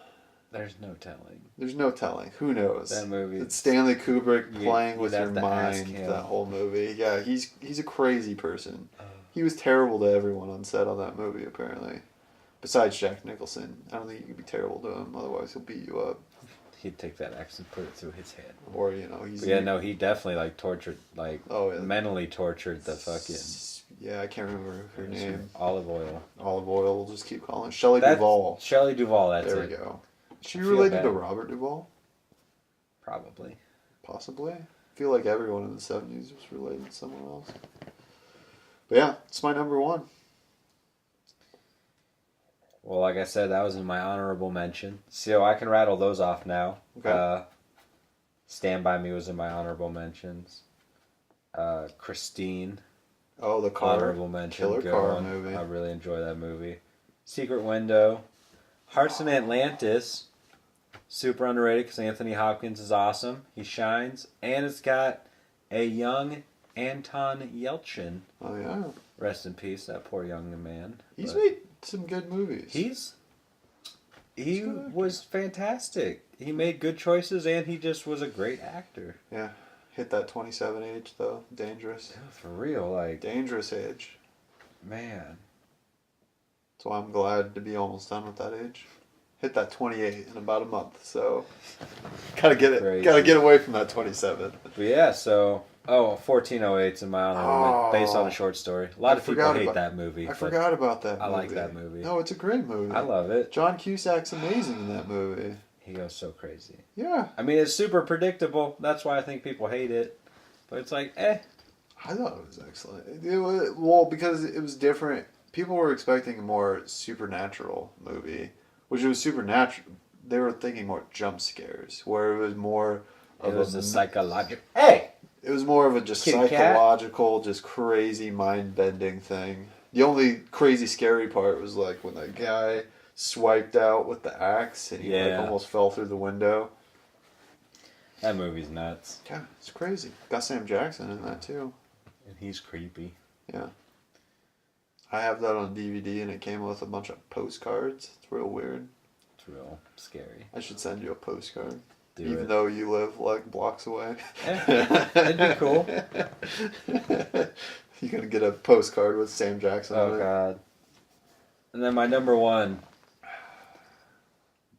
There's no telling. There's no telling. Who knows? That movie. It's Stanley Kubrick playing with your have to ask mind, him. that whole movie. Yeah, he's a crazy person. He was terrible to everyone on set on that movie, apparently. Besides Jack Nicholson. I don't think you could be terrible to him, otherwise he'll beat you up. He'd take that axe and put it through his head. Or, you know, he's... he definitely, like, tortured, like, mentally tortured the fucking... Yeah, I can't remember her name. Olive oil. Olive oil, we'll just keep calling it. Shelley Duvall. Shelley Duvall, that's it. There we go. Is she related to Robert Duvall? Probably. Possibly. I feel like everyone in the 70s was related to someone else. But yeah, it's my number 1. Well, like I said, that was in my honorable mention. So I can rattle those off now. Okay. Stand By Me was in my honorable mentions. Christine. Oh, the car. Honorable mention. Killer Good car one. movie. I really enjoy that movie. Secret Window. Hearts in Atlantis. Super underrated because Anthony Hopkins is awesome. He shines. And it's got a young Anton Yelchin. Oh, yeah. Rest in peace, that poor young man. He's made some good movies. He was fantastic. He made good choices, and he just was a great actor. Yeah. Hit that 27 age, though. Dangerous. Yeah, for real, like... Dangerous age. Man. So I'm glad to be almost done with that age. Hit that 28 in about a month, so... Gotta get it. Crazy. Gotta get away from that 27. But yeah, so... 1408's in my honor, based on a short story. A lot of people hate that movie. I forgot about that movie. I like that movie. No, it's a great movie. I love it. John Cusack's amazing in that movie. He goes so crazy. Yeah. I mean, it's super predictable. That's why I think people hate it. But it's like, eh. I thought it was excellent. Well, because it was different. People were expecting a more supernatural movie, which it was supernatural. They were thinking more jump scares, where it was more It of was a a psychological. Hey! It was more of a just Kitty cat. psychological, just crazy mind bending thing. The only crazy scary part was like when that guy swiped out with the axe and he like almost fell through the window. That movie's nuts. Yeah, it's crazy. Got Sam Jackson in that too. And he's creepy. Yeah. I have that on DVD and it came with a bunch of postcards. It's real weird. It's real scary. I should send you a postcard. Do it. Though you live like blocks away. Yeah, that'd be cool. You're going to get a postcard with Sam Jackson on it. Oh, God. And then my number one,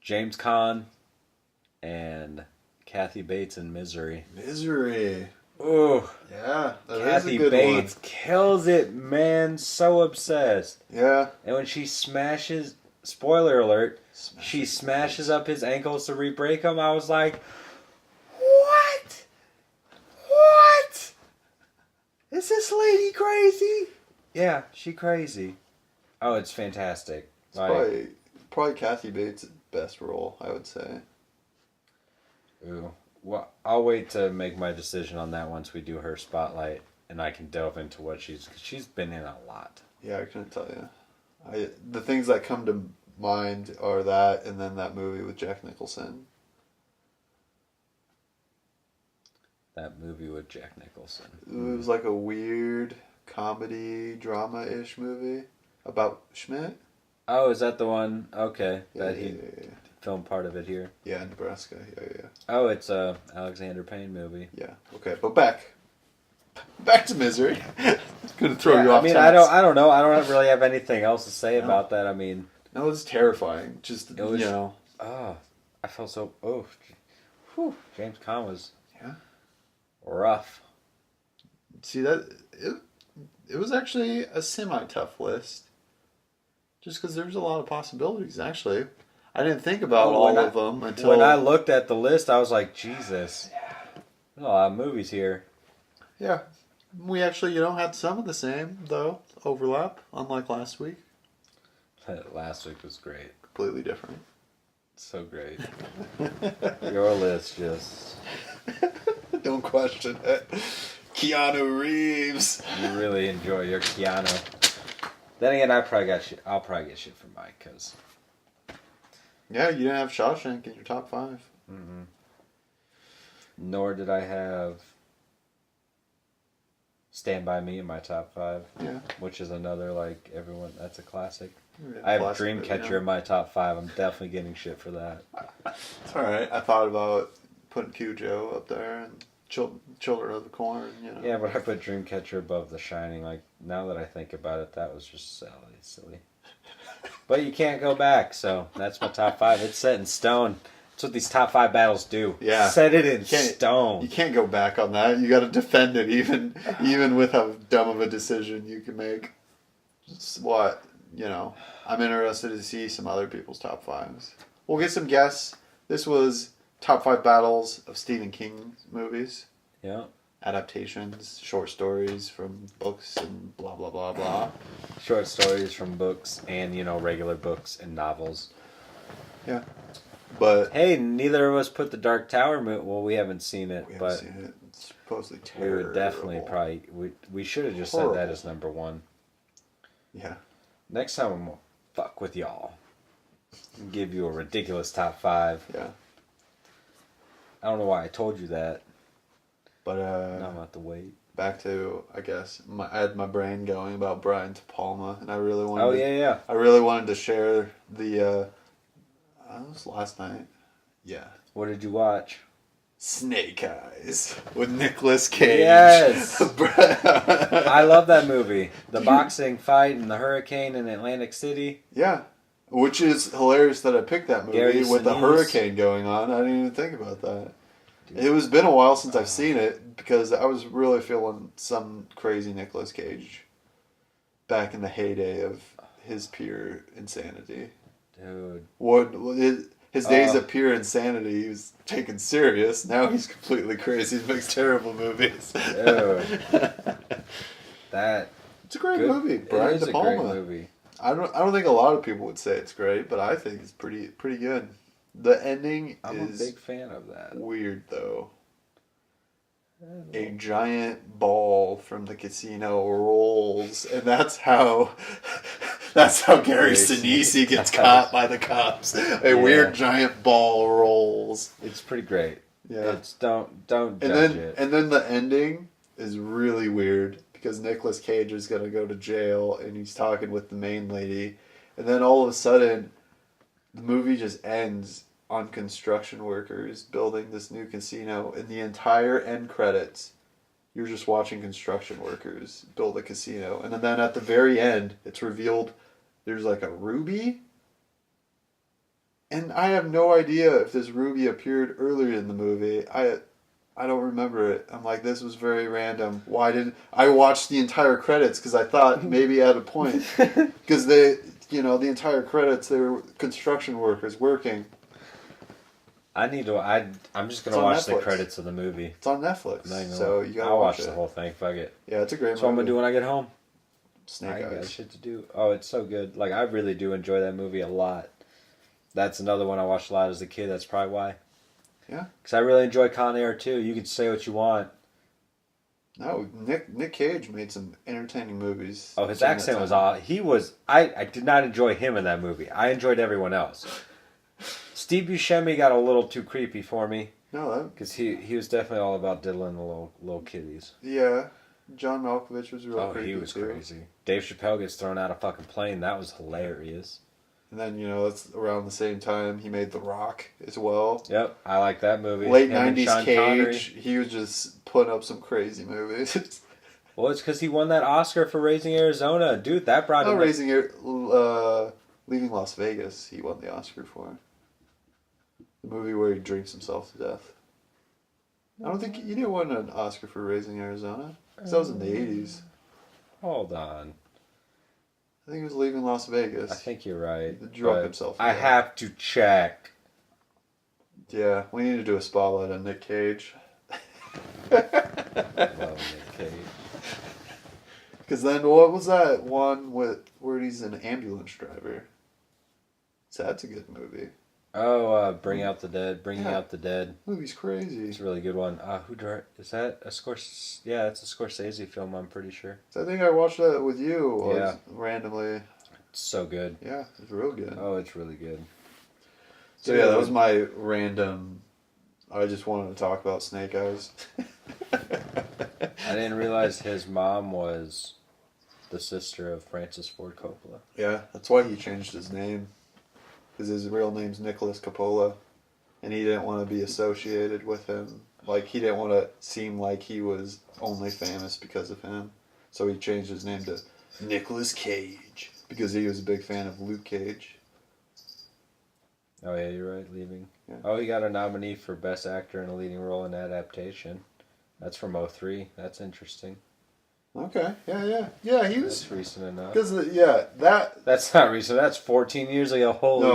James Caan and Kathy Bates in Misery. Misery. Ooh. Yeah, that Kathy is a good Bates one. kills it, man. So obsessed. Yeah. And when she smashes, spoiler alert, she smashes up his ankles to re-break them, I was like, what? What? Is this lady crazy? Yeah, she crazy. Oh, it's fantastic. It's probably Kathy Bates' best role, I would say. Ooh. Well, I'll wait to make my decision on that once we do her spotlight, and I can delve into what she's been in a lot. Yeah, I couldn't tell you. The things that come to mind are that, and then that movie with Jack Nicholson. That movie with Jack Nicholson. It was like a weird comedy drama-ish movie about Schmidt. Oh, is that the one? Okay, Yeah, that he filmed part of it here. Yeah, Nebraska. Yeah. Oh, it's a Alexander Payne movie. Yeah. Okay, but back to Misery. Gonna throw you off. I mean, task. I don't know. I don't really have anything else to say about that. I mean, no, it was terrifying. Just it was, you know. Oh, I felt so. Oh, whew, James Caan was. Yeah. Rough. See that it was actually a semi-tough list. Just because there's a lot of possibilities. Actually, I didn't think about all of them until when I looked at the list. I was like, Jesus, there's a lot of movies here. Yeah, we actually had some of the same though overlap, unlike last week. Last week was great. Completely different. So great. Your list just. Don't question it. Keanu Reeves. You really enjoy your Keanu. Then again, I'll probably get shit from Mike because. Yeah, you didn't have Shawshank in your top 5. Mm-hmm. Nor did I have Stand By Me in my top 5. Yeah. Which is another, like, everyone, that's a classic. Yeah, I have classic Dreamcatcher movie, in my top 5. I'm definitely getting shit for that. It's alright. I thought about putting Cujo up there and Children of the Corn, Yeah, but I put Dreamcatcher above The Shining. Like, now that I think about it, that was just silly. But you can't go back, so that's my top 5. It's set in stone. That's what these top 5 battles do. Yeah. Set it in stone. You can't go back on that. You got to defend it, even with how dumb of a decision you can make. It's what, I'm interested to see some other people's top 5s. We'll get some guests. This was top 5 battles of Stephen King movies. Yeah. Adaptations, short stories from books, and blah, blah, blah, blah. Short stories from books and, regular books and novels. Yeah. But hey, neither of us put the Dark Tower movie. Well, we haven't seen it, we but haven't seen it. It's supposedly terrible. we would definitely probably we should have just said that as number 1. Yeah. Next time I'm gonna fuck with y'all. And give you a ridiculous top 5. Yeah. I don't know why I told you that. But Now I'm gonna have to wait. Back to, I guess, I had my brain going about Brian De Palma, and I really wanted. Oh yeah. I really wanted to share the. It was last night. Yeah. What did you watch? Snake Eyes with Nicolas Cage. Yes. I love that movie. The boxing fight and the hurricane in Atlantic City. Yeah. Which is hilarious that I picked that movie Gary with the Sinise. hurricane going on. I didn't even think about that. Dude. It was been a while since I've seen it because I was really feeling some crazy Nicolas Cage back in the heyday of his pure insanity. Dude. His days of pure insanity, he was taken serious. Now he's completely crazy and makes terrible movies. That it's a great movie. Brian De Palma. A great movie. I don't think a lot of people would say it's great, but I think it's pretty good. The ending I'm is a big fan of that. Weird though. A giant ball from the casino rolls, and that's how Gary Sinise gets caught by the cops. A weird giant ball rolls. It's pretty great. Yeah. It's don't judge it. And then the ending is really weird because Nicolas Cage is gonna go to jail and he's talking with the main lady, and then all of a sudden, the movie just ends on construction workers building this new casino. In the entire end credits, you're just watching construction workers build a casino. And then at the very end, it's revealed there's like a ruby. And I have no idea if this ruby appeared earlier in the movie. I don't remember it. I'm like, this was very random. Why didn't I watched the entire credits because I thought maybe at a point because the entire credits they were construction workers working. I'm just gonna watch the credits of the movie. It's on Netflix, so you gotta watch it. The whole thing. Fuck it. Yeah, it's a great movie. So I'm gonna do when I get home. Snake I Eyes. got shit to do. Oh, it's so good. Like I really do enjoy that movie a lot. That's another one I watched a lot as a kid. That's probably why. Yeah. Because I really enjoy Con Air too. You can say what you want. No, Nick Cage made some entertaining movies. Oh, his accent was odd. I did not enjoy him in that movie. I enjoyed everyone else. Steve Buscemi got a little too creepy for me. No, because he was definitely all about diddling the little kiddies. Yeah, John Malkovich was real creepy. Oh, he was crazy. Dave Chappelle gets thrown out a fucking plane. That was hilarious. And then that's around the same time he made The Rock as well. Yep, I like that movie. Late '90s Cage. Connery. He was just putting up some crazy movies. Well, it's because he won that Oscar for Raising Arizona, dude. That brought him. Leaving Las Vegas. He won the Oscar for. The movie where he drinks himself to death. I don't think he didn't win an Oscar for Raising Arizona. Because that was in the 80s. Hold on. I think he was Leaving Las Vegas. I think you're right. He drunk himself. I have to check. Yeah, we need to do a spotlight on Nick Cage. Love Nick Cage. Because then what was that one where he's an ambulance driver? So that's a good movie. Oh, Bringing Out the Dead. Bringing Out the Dead. Movie's crazy. It's a really good one. Is that a Scorsese? Yeah, it's a Scorsese film, I'm pretty sure. So I think I watched that with you randomly. It's so good. Yeah, it's real good. Oh, it's really good. So yeah, that was my random... I just wanted to talk about Snake Eyes. I didn't realize his mom was the sister of Francis Ford Coppola. Yeah, that's why he changed his name. Because his real name's Nicholas Coppola. And he didn't want to be associated with him. Like, he didn't want to seem like he was only famous because of him. So he changed his name to Nicolas Cage. Because he was a big fan of Luke Cage. Oh, yeah, you're right, Leaving. Yeah. Oh, he got a nominee for Best Actor in a Leading Role in Adaptation. That's from 2003. That's interesting. Okay, yeah, he was... That's recent enough. Because, That's not recent, that's 14 years ago. Holy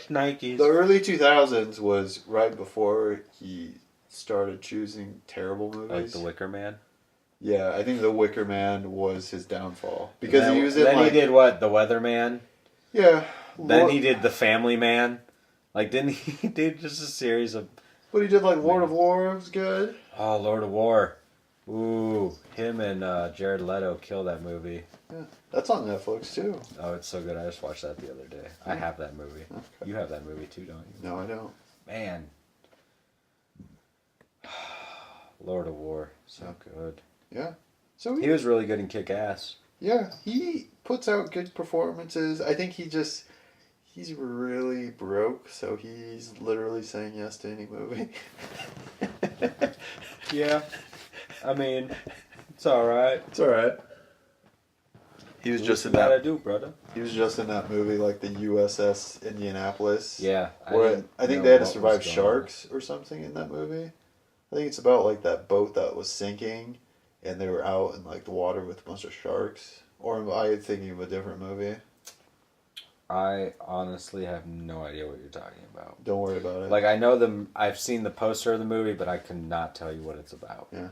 Nikes. The early 2000s was right before he started choosing terrible movies. Like The Wicker Man? Yeah, I think The Wicker Man was his downfall. Because he was in, Then he did what? The Weatherman? Yeah. Then he did The Family Man? Like, didn't he do just a series of... But he did, like, Lord of War was good. Oh, Lord of War. Ooh, him and Jared Leto killed that movie. Yeah, that's on Netflix too. Oh, it's so good. I just watched that the other day. Yeah. I have that movie. Okay. You have that movie too, don't you? No, I don't. Man. Lord of War. So good. Yeah. So he was really good in Kick-Ass. Yeah, he puts out good performances. I think he's really broke, so he's literally saying yes to any movie. Yeah. I mean, it's alright. It's alright. He was just in that. What I do, brother. He was just in that movie, like the USS Indianapolis. Yeah. Where I think they had to survive sharks or something in that movie. I think it's about like that boat that was sinking, and they were out in like the water with a bunch of sharks. Or am I thinking of a different movie? I honestly have no idea what you're talking about. Don't worry about it. Like, I know them. I've seen the poster of the movie, but I could not tell you what it's about. Yeah.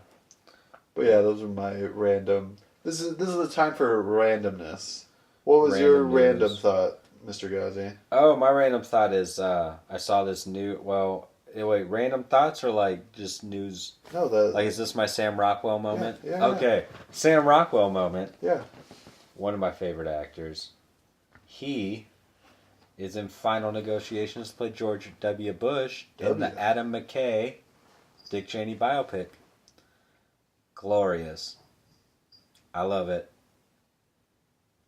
But yeah, those are my random. This is the time for randomness. What was your random thought, Mr. Gozie? Oh, my random thought is I saw this new. Well, wait, random thoughts or like just news? No, like, is this my Sam Rockwell moment? Yeah, okay, Sam Rockwell moment. Yeah. One of my favorite actors. He is in final negotiations to play George W. Bush in the Adam McKay, Dick Cheney biopic. Glorious. I love it.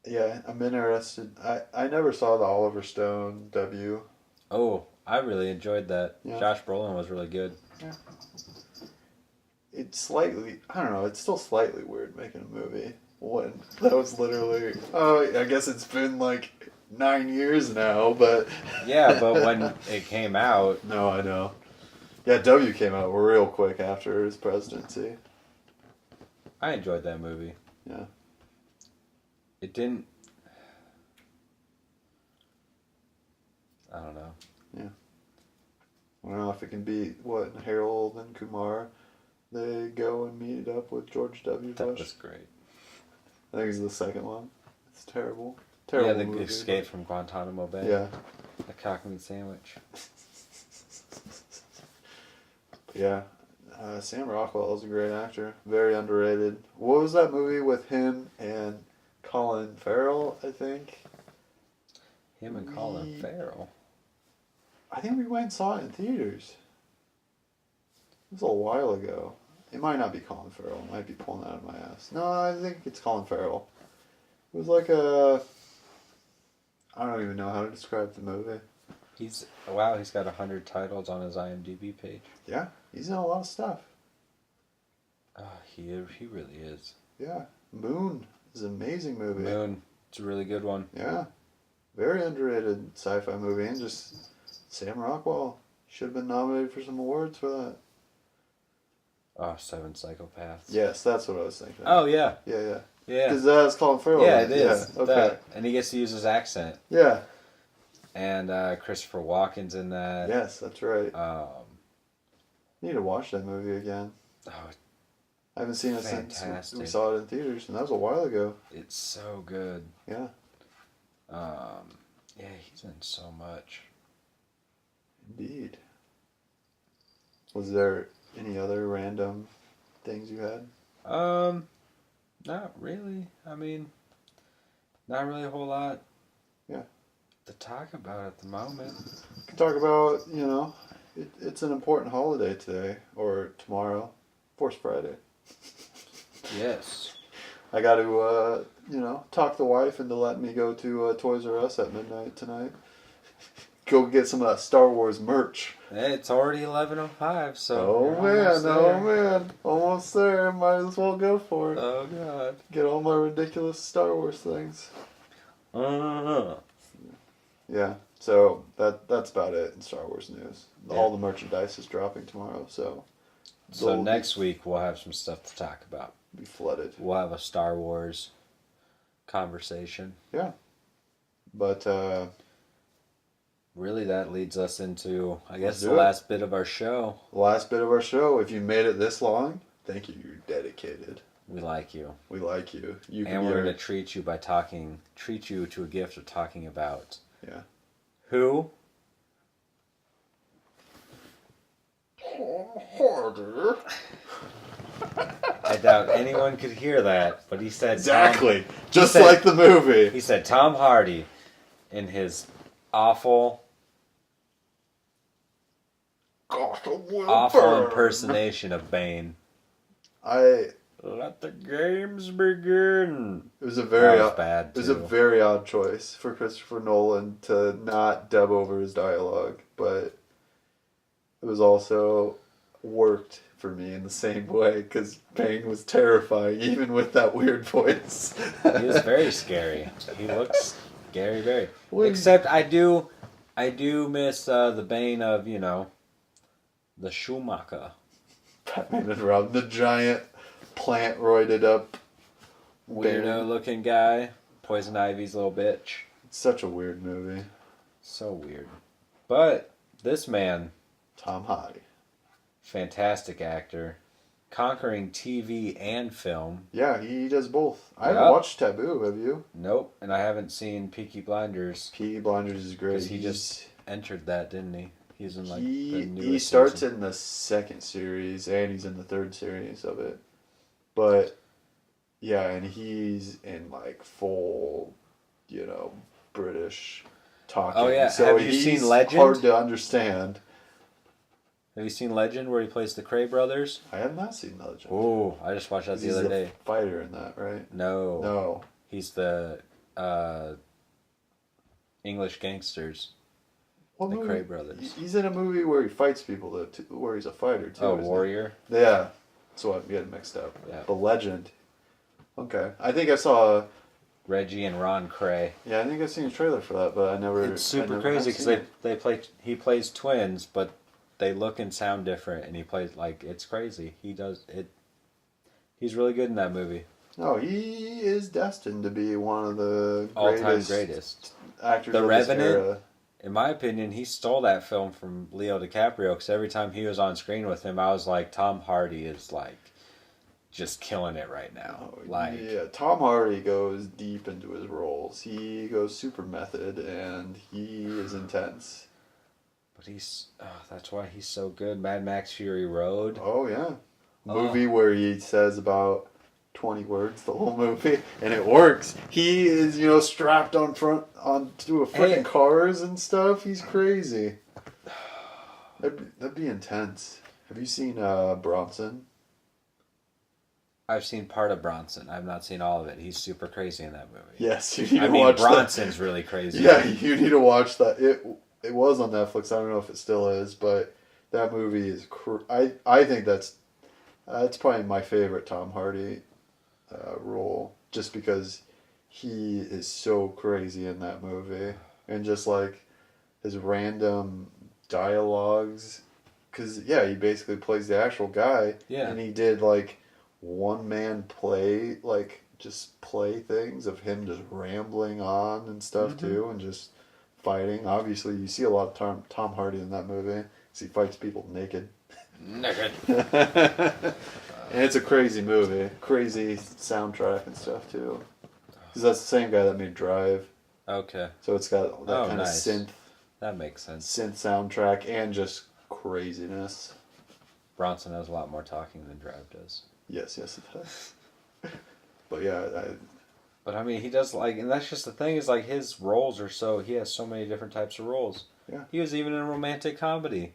Yeah, I'm interested. I never saw the Oliver Stone W. Oh, I really enjoyed that. Yeah. Josh Brolin was really good. Yeah. It's slightly, I don't know, it's still slightly weird making a movie. When that was literally, I guess it's been like 9 years now, but... Yeah, but when it came out... No, I know. Yeah, W came out real quick after his presidency. I enjoyed that movie. Yeah. It didn't... I don't know. Yeah. I don't know if it can be, what, Harold and Kumar, they go and meet up with George W. Bush. That was great. I think it's the second one. It's terrible. Yeah, the movie, escape from Guantanamo Bay. Yeah. The cock meat sandwich. Yeah. Sam Rockwell is a great actor. Very underrated. What was that movie with him and Colin Farrell, I think? Him and Colin Farrell? I think we went and saw it in theaters. It was a while ago. It might not be Colin Farrell. It might be pulling that out of my ass. No, I think it's Colin Farrell. It was like a... I don't even know how to describe the movie. He's got 100 titles on his IMDb page. Yeah, he's in a lot of stuff. Oh, he really is. Yeah, Moon is an amazing movie. Moon, it's a really good one. Yeah, very underrated sci-fi movie, and just Sam Rockwell should have been nominated for some awards for that. Oh, Seven Psychopaths. Yes, that's what I was thinking. Oh yeah. Yeah. Yeah. Because that's Colin Farrell. Yeah, it is. Yeah, okay. And he gets to use his accent. Yeah. And Christopher Walken's in that. Yes, that's right. Need to watch that movie again. Oh, I haven't seen it fantastic. since we saw it in theaters, and that was a while ago. It's so good. Yeah. Yeah, he's in so much. Indeed. Was there any other random things you had? Not really. I mean, not really a whole lot. Yeah. To talk about at the moment. We can talk about, it's an important holiday today, or tomorrow. Force Friday. Yes. I got to, talk the wife into letting me go to Toys R Us at midnight tonight. Go get some of that Star Wars merch. Hey, it's already 11:05, so... Oh man. Almost there. Might as well go for it. Oh, God. Get all my ridiculous Star Wars things. Yeah, so that's about it in Star Wars news. Yeah. All the merchandise is dropping tomorrow, so... So next week we'll have some stuff to talk about. Be flooded. We'll have a Star Wars conversation. Yeah. But, really, that leads us into, I guess, the last bit of our show. Last bit of our show. If you made it this long, thank you. You're dedicated. We like you. We like you. And we're going to treat you to a gift of talking about... Yeah. Who? Tom Hardy. I doubt anyone could hear that, but he said... Exactly. Like the movie. He said Tom Hardy in his awful impersonation of Bane. Let the games begin. It was a very bad. It was a very odd choice for Christopher Nolan to not dub over his dialogue, but it was also worked for me in the same way because Bane was terrifying, even with that weird voice. He was very scary. He looks scary, very. Except I do miss the Bane of the Schumacher. Batman and Robin, the giant plant roided up weirdo looking guy, Poison Ivy's little bitch. Such a weird movie. So weird. But this man, Tom Hardy. fantastic actor, conquering TV and film. Yeah, he does both. I Yep. haven't watched Taboo, have you? Nope, and I haven't seen Peaky Blinders. Peaky Blinders is great. Because he just entered that, didn't he? He's in like the he newest starts season. in the second series and he's in the third series of it. But yeah, and he's in like full, British talking. Oh, yeah. So Have you seen he's Legend? hard to understand. Have you seen Legend, where he plays the Cray brothers? I have not seen Legend. Oh, I just watched that the other day. Fighter in that, right? No. No. He's the English gangsters. What The movie? Cray brothers. He's in a movie where he fights people, where he's a fighter, too. Oh, isn't he? Warrior? Yeah. So I'm getting mixed up. Yeah. The Legend. Okay. I think I saw... Reggie and Ron Cray. Yeah, I think I've seen a trailer for that, but I never... It's super I never crazy have because seen it. he plays twins, but they look and sound different, and he plays it's crazy. He does it. He's really good in that movie. No, he is destined to be one of the All-time greatest. actors The of this Revenant? era. In my opinion, he stole that film from Leo DiCaprio because every time he was on screen with him, I was like, Tom Hardy is just killing it right now. Yeah, Tom Hardy goes deep into his roles. He goes super method, and he is intense. But that's why he's so good. Mad Max Fury Road. Oh, yeah. Movie where he says about 20 words the whole movie, and it works. He is, strapped onto a freaking cars and stuff. He's crazy. That'd be intense. Have you seen Bronson? I've seen part of Bronson. I've not seen all of it. He's super crazy in that movie. Yes, you need to watch Bronson's really crazy. Yeah, you need to watch that. It was on Netflix. I don't know if it still is, but that movie is. I think that's probably my favorite Tom Hardy role, just because he is so crazy in that movie, and just like his random dialogues, because he basically plays the actual guy. Yeah, and he did like one man play, like just play things of him just rambling on and stuff too, and just fighting. Obviously, you see a lot of Tom Hardy in that movie because he fights people naked. Naked. And it's a crazy movie, crazy soundtrack and stuff too. Because that's the same guy that made Drive. Okay. So it's got that kind nice. of synth. That makes sense. Synth soundtrack and just craziness. Bronson has a lot more talking than Drive does. Yes, it does. But yeah, But I mean, he does and that's just the thing is his roles are he has so many different types of roles. Yeah. He was even in a romantic comedy.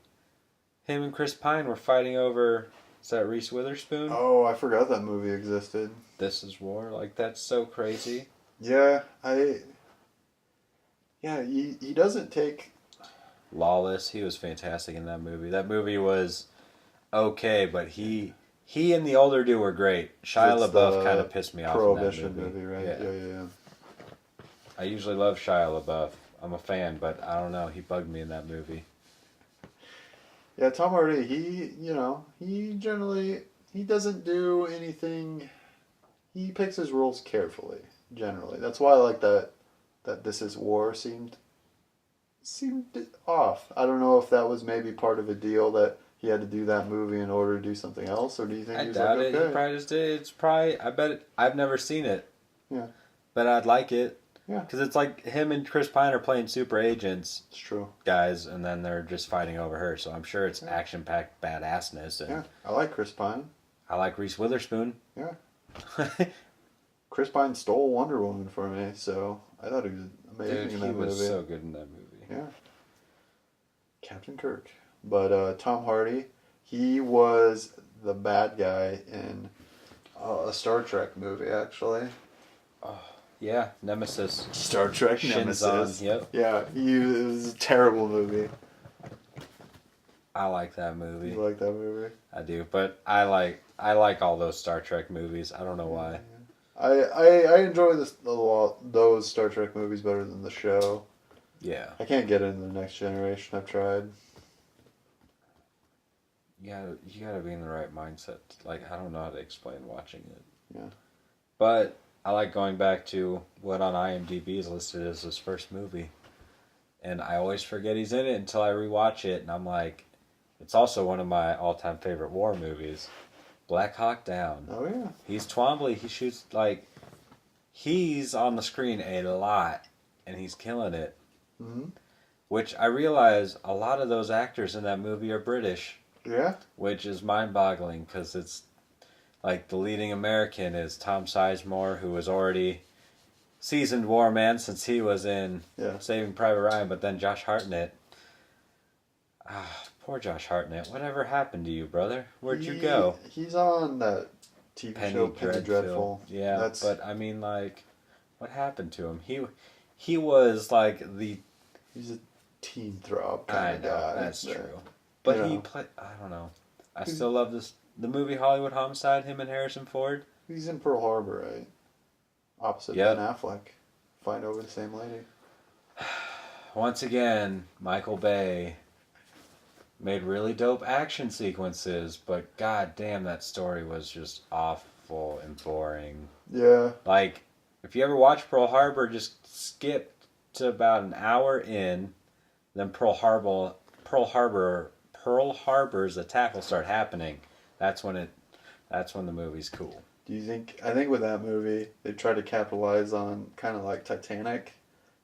Him and Chris Pine were fighting over, is that Reese Witherspoon? Oh, I forgot that movie existed. This Is War. That's so crazy. Yeah, he doesn't take... Lawless, he was fantastic in that movie. That movie was okay, but he and the older dude were great. Shia LaBeouf kind of pissed me off in that Prohibition movie, right? Yeah. I usually love Shia LaBeouf. I'm a fan, but I don't know. He bugged me in that movie. Yeah, Tom Hardy, he generally, he doesn't do anything, he picks his roles carefully, generally. That's why I like that This Is War seemed off. I don't know if that was maybe part of a deal that he had to do that movie in order to do something else, or do you think I he was doubt like, it. okay? He probably just did. It's probably, I bet it, I've never seen it. Yeah. But I'd like it. Yeah. Because it's like him and Chris Pine are playing super agents. It's true. Guys, and then they're just fighting over her. So I'm sure it's action-packed badassness. And Yeah, I like Chris Pine. I like Reese Witherspoon. Yeah. Chris Pine stole Wonder Woman for me, so I thought he was amazing in that movie. He was so good in that movie. Yeah. Captain Kirk. But Tom Hardy, he was the bad guy in a Star Trek movie, actually. Yeah, Nemesis. Star Trek Shinzon, Nemesis. yep. Yeah, it was a terrible movie. I like that movie. You like that movie? I do, but I like all those Star Trek movies. I don't know why. I enjoy those Star Trek movies better than the show. Yeah. I can't get into the Next Generation. I've tried. Yeah, you gotta be in the right mindset. I don't know how to explain watching it. Yeah. But I like going back to what on IMDb is listed as his first movie. And I always forget he's in it until I rewatch it, and I'm like, it's also one of my all-time favorite war movies, Black Hawk Down. Oh, yeah. He's Twombly. He shoots, like, he's on the screen a lot, and he's killing it. Mm-hmm. Which I realize a lot of those actors in that movie are British. Yeah. Which is mind-boggling, because it's, like, the leading American is Tom Sizemore, who was already seasoned war man since he was in Saving Private Ryan, but then Josh Hartnett. Poor Josh Hartnett. Whatever happened to you, brother? Where'd you go? He's on that TV show Penny Dreadful. Yeah, but I mean, like, what happened to him? He was like He's a teen throb kind of guy. That's true. But he played. I don't know. I still love the movie Hollywood Homicide. Him and Harrison Ford. He's in Pearl Harbor, right? Opposite Ben Affleck. Fight over the same lady. Once again, Michael Bay made really dope action sequences, but god damn, that story was just awful and boring. Yeah. Like, if you ever watch Pearl Harbor, just skip to about an hour in, then Pearl Harbor's attack will start happening. That's when the movie's cool. Do you think? I think with that movie, they tried to capitalize on kind of like Titanic.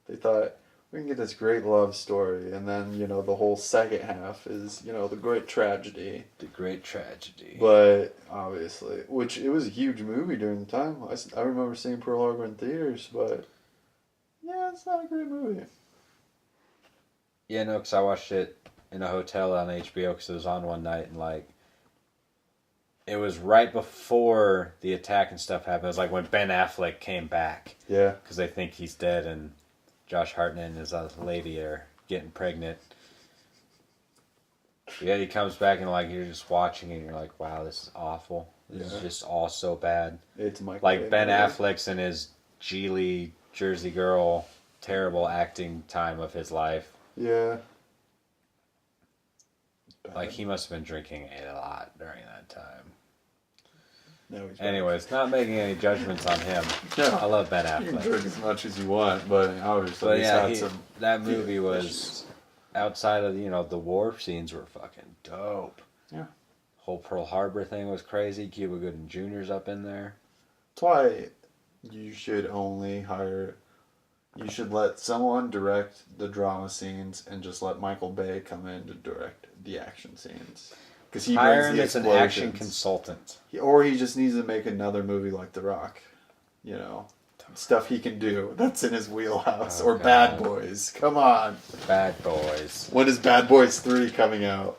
They thought we can get this great love story, and then the whole second half is the great tragedy. The great tragedy. But obviously, which it was a huge movie during the time. I remember seeing Pearl Harbor in theaters, but yeah, it's not a great movie. Yeah, no, because I watched it in a hotel on HBO because it was on one night, and like, it was right before the attack and stuff happened. It was like when Ben Affleck came back. Yeah. Because they think he's dead, and Josh Hartnett and his lady are getting pregnant. Yeah, he comes back and like you're just watching and you're like, wow, this is awful. This is just all so bad. It's Michael like Ben Affleck's in his Geely Jersey Girl terrible acting time of his life. Yeah. Like he must have been drinking a lot during that time. No, anyways, not making any judgments on him. No, I love Ben Affleck. You can drink as much as you want, but obviously that movie was outside of the war scenes were fucking dope. Yeah. Whole Pearl Harbor thing was crazy. Cuba Gooding Jr.'s up in there. That's why you should only hire. You should let someone direct the drama scenes and just let Michael Bay come in to direct the action scenes. Because he hire him as an action consultant. Or he just needs to make another movie like The Rock. Stuff he can do. That's in his wheelhouse. Or God. Bad Boys. Come on. Bad Boys. When is Bad Boys 3 coming out?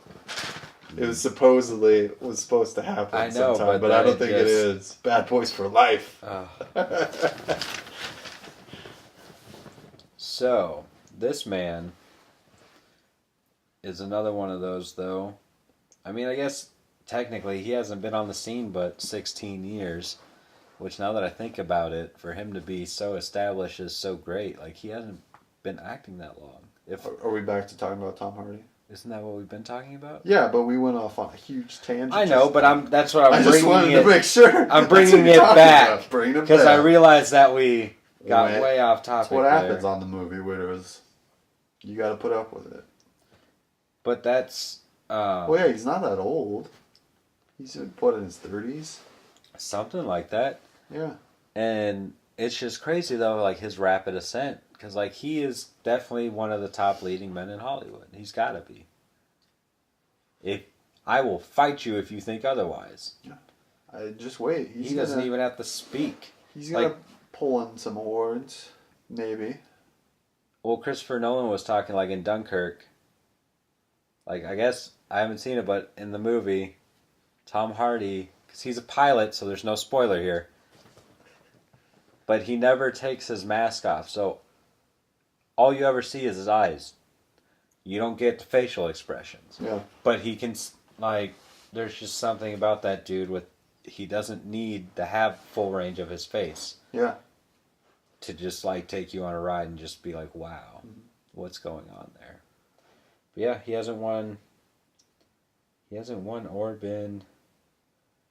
It was supposed to happen sometime, but I don't think it is. Bad Boys for life. So, this man is another one of those, though. I mean, I guess technically he hasn't been on the scene but 16 years, which now that I think about it, for him to be so established is so great. Like, he hasn't been acting that long. Are we back to talking about Tom Hardy? Isn't that what we've been talking about? Yeah, but we went off on a huge tangent. I know, but that's what I'm bringing it. I just wanted to make sure. I'm bringing it back because I realized that we got way off topic. That's what happens on the movie Widows. You got to put up with it. But that's. Well, yeah, he's not that old. He's in his 30s. Something like that. Yeah. And it's just crazy though, like his rapid ascent. Because, like, he is definitely one of the top leading men in Hollywood. He's got to be. I will fight you if you think otherwise. Just wait. He doesn't even have to speak. He's going to pull in some awards. Maybe. Well, Christopher Nolan was talking, like, in Dunkirk. Like, I guess, I haven't seen it, but in the movie, Tom Hardy, because he's a pilot, so there's no spoiler here. But he never takes his mask off, so all you ever see is his eyes. You don't get the facial expressions. Yeah. But he can, like, there's just something about that dude he doesn't need to have full range of his face. Yeah. To just, like, take you on a ride and just be like, wow, what's going on there? But yeah, he hasn't won or been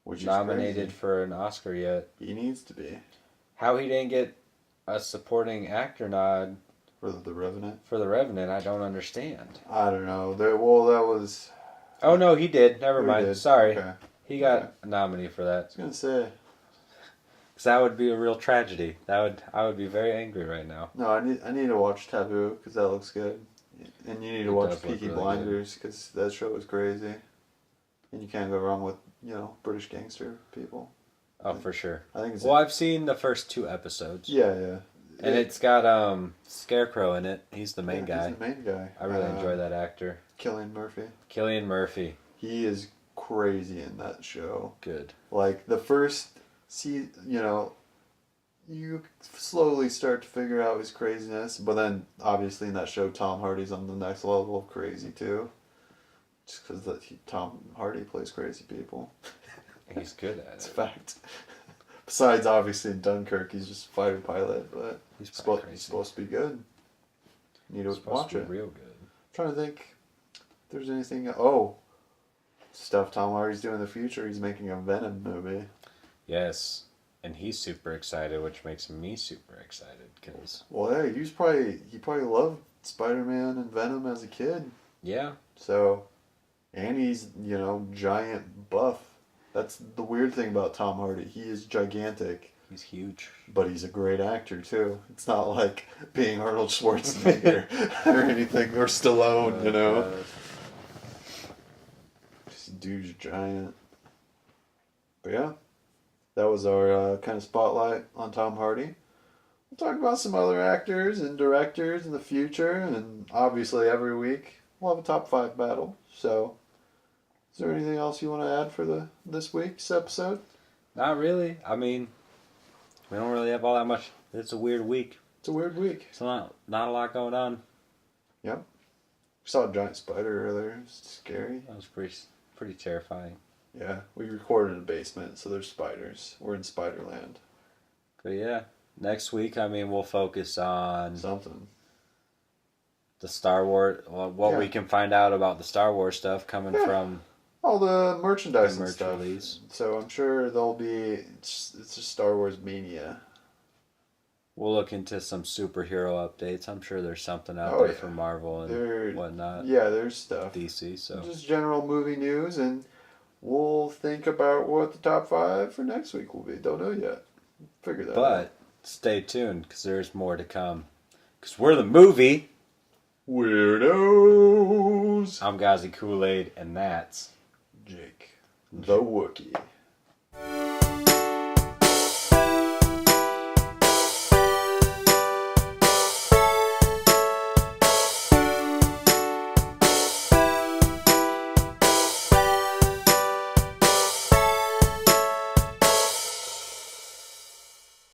nominated for an Oscar yet. He needs to be. How he didn't get a supporting actor nod For The Revenant. for The Revenant, I don't understand. I don't know. Well, that was. Oh no, he did. Never Oh, he mind. did. Sorry, Okay. he got Okay. a nominee for that. I was gonna say. Because that would be a real tragedy. I would be very angry right now. No, I need to watch Taboo because that looks good, and you need to It watch does look Peaky really Blinders because that show is crazy, and you can't go wrong with British gangster people. Oh, for sure. I think it's Well, I've seen the first 2 episodes. yeah. And it's got Scarecrow in it. He's the main guy. He's the main guy. I really enjoy that actor. Cillian Murphy. Cillian Murphy. He is crazy in that show. Good. Like the first you slowly start to figure out his craziness, but then obviously in that show Tom Hardy's on the next level of crazy too. Just because Tom Hardy plays crazy people. He's good at It's a it. fact. Besides, obviously in Dunkirk, he's just a fighter pilot, but He's he's probably crazy. supposed to be good. You need to He's supposed watch to be it. real good. I'm trying to think if there's anything. Oh, stuff Tom Hardy's doing in the future. He's making a Venom movie. Yes. And he's super excited, which makes me super excited. Cause, Well, hey, he probably loved Spider-Man and Venom as a kid. yeah. So, and he's giant buff. That's the weird thing about Tom Hardy. He is gigantic, He's huge. but he's a great actor too. It's not like being Arnold Schwarzenegger or anything, or Stallone, This dude's giant. But yeah, that was our kind of spotlight on Tom Hardy. We'll talk about some other actors and directors in the future, and obviously every week we'll have a top 5 battle. So, is there anything else you want to add for this week's episode? Not really. I mean, we don't really have all that much. It's a weird week. It's a weird week. It's not a lot going on. Yep. We saw a giant spider earlier. It's scary. That was pretty terrifying. Yeah, we recorded in a basement, so there's spiders. We're in Spiderland. But yeah, next week, I mean, we'll focus on Something. the Star Wars, what we Yeah. can find out about the Star Wars stuff coming from All the merchandise the and merch stuff. release. So I'm sure there'll be. It's just Star Wars mania. We'll look into some superhero updates. I'm sure there's something out Oh, there yeah. for Marvel and There, whatnot. yeah, there's stuff. DC, so Just general movie news, and we'll think about what the top 5 for next week will be. Don't know yet. Figure that out. but stay tuned because there's more to come. Because we're the movie. Weirdos. I'm Gozie Kool-Aid, and that's Jake, the Wookiee.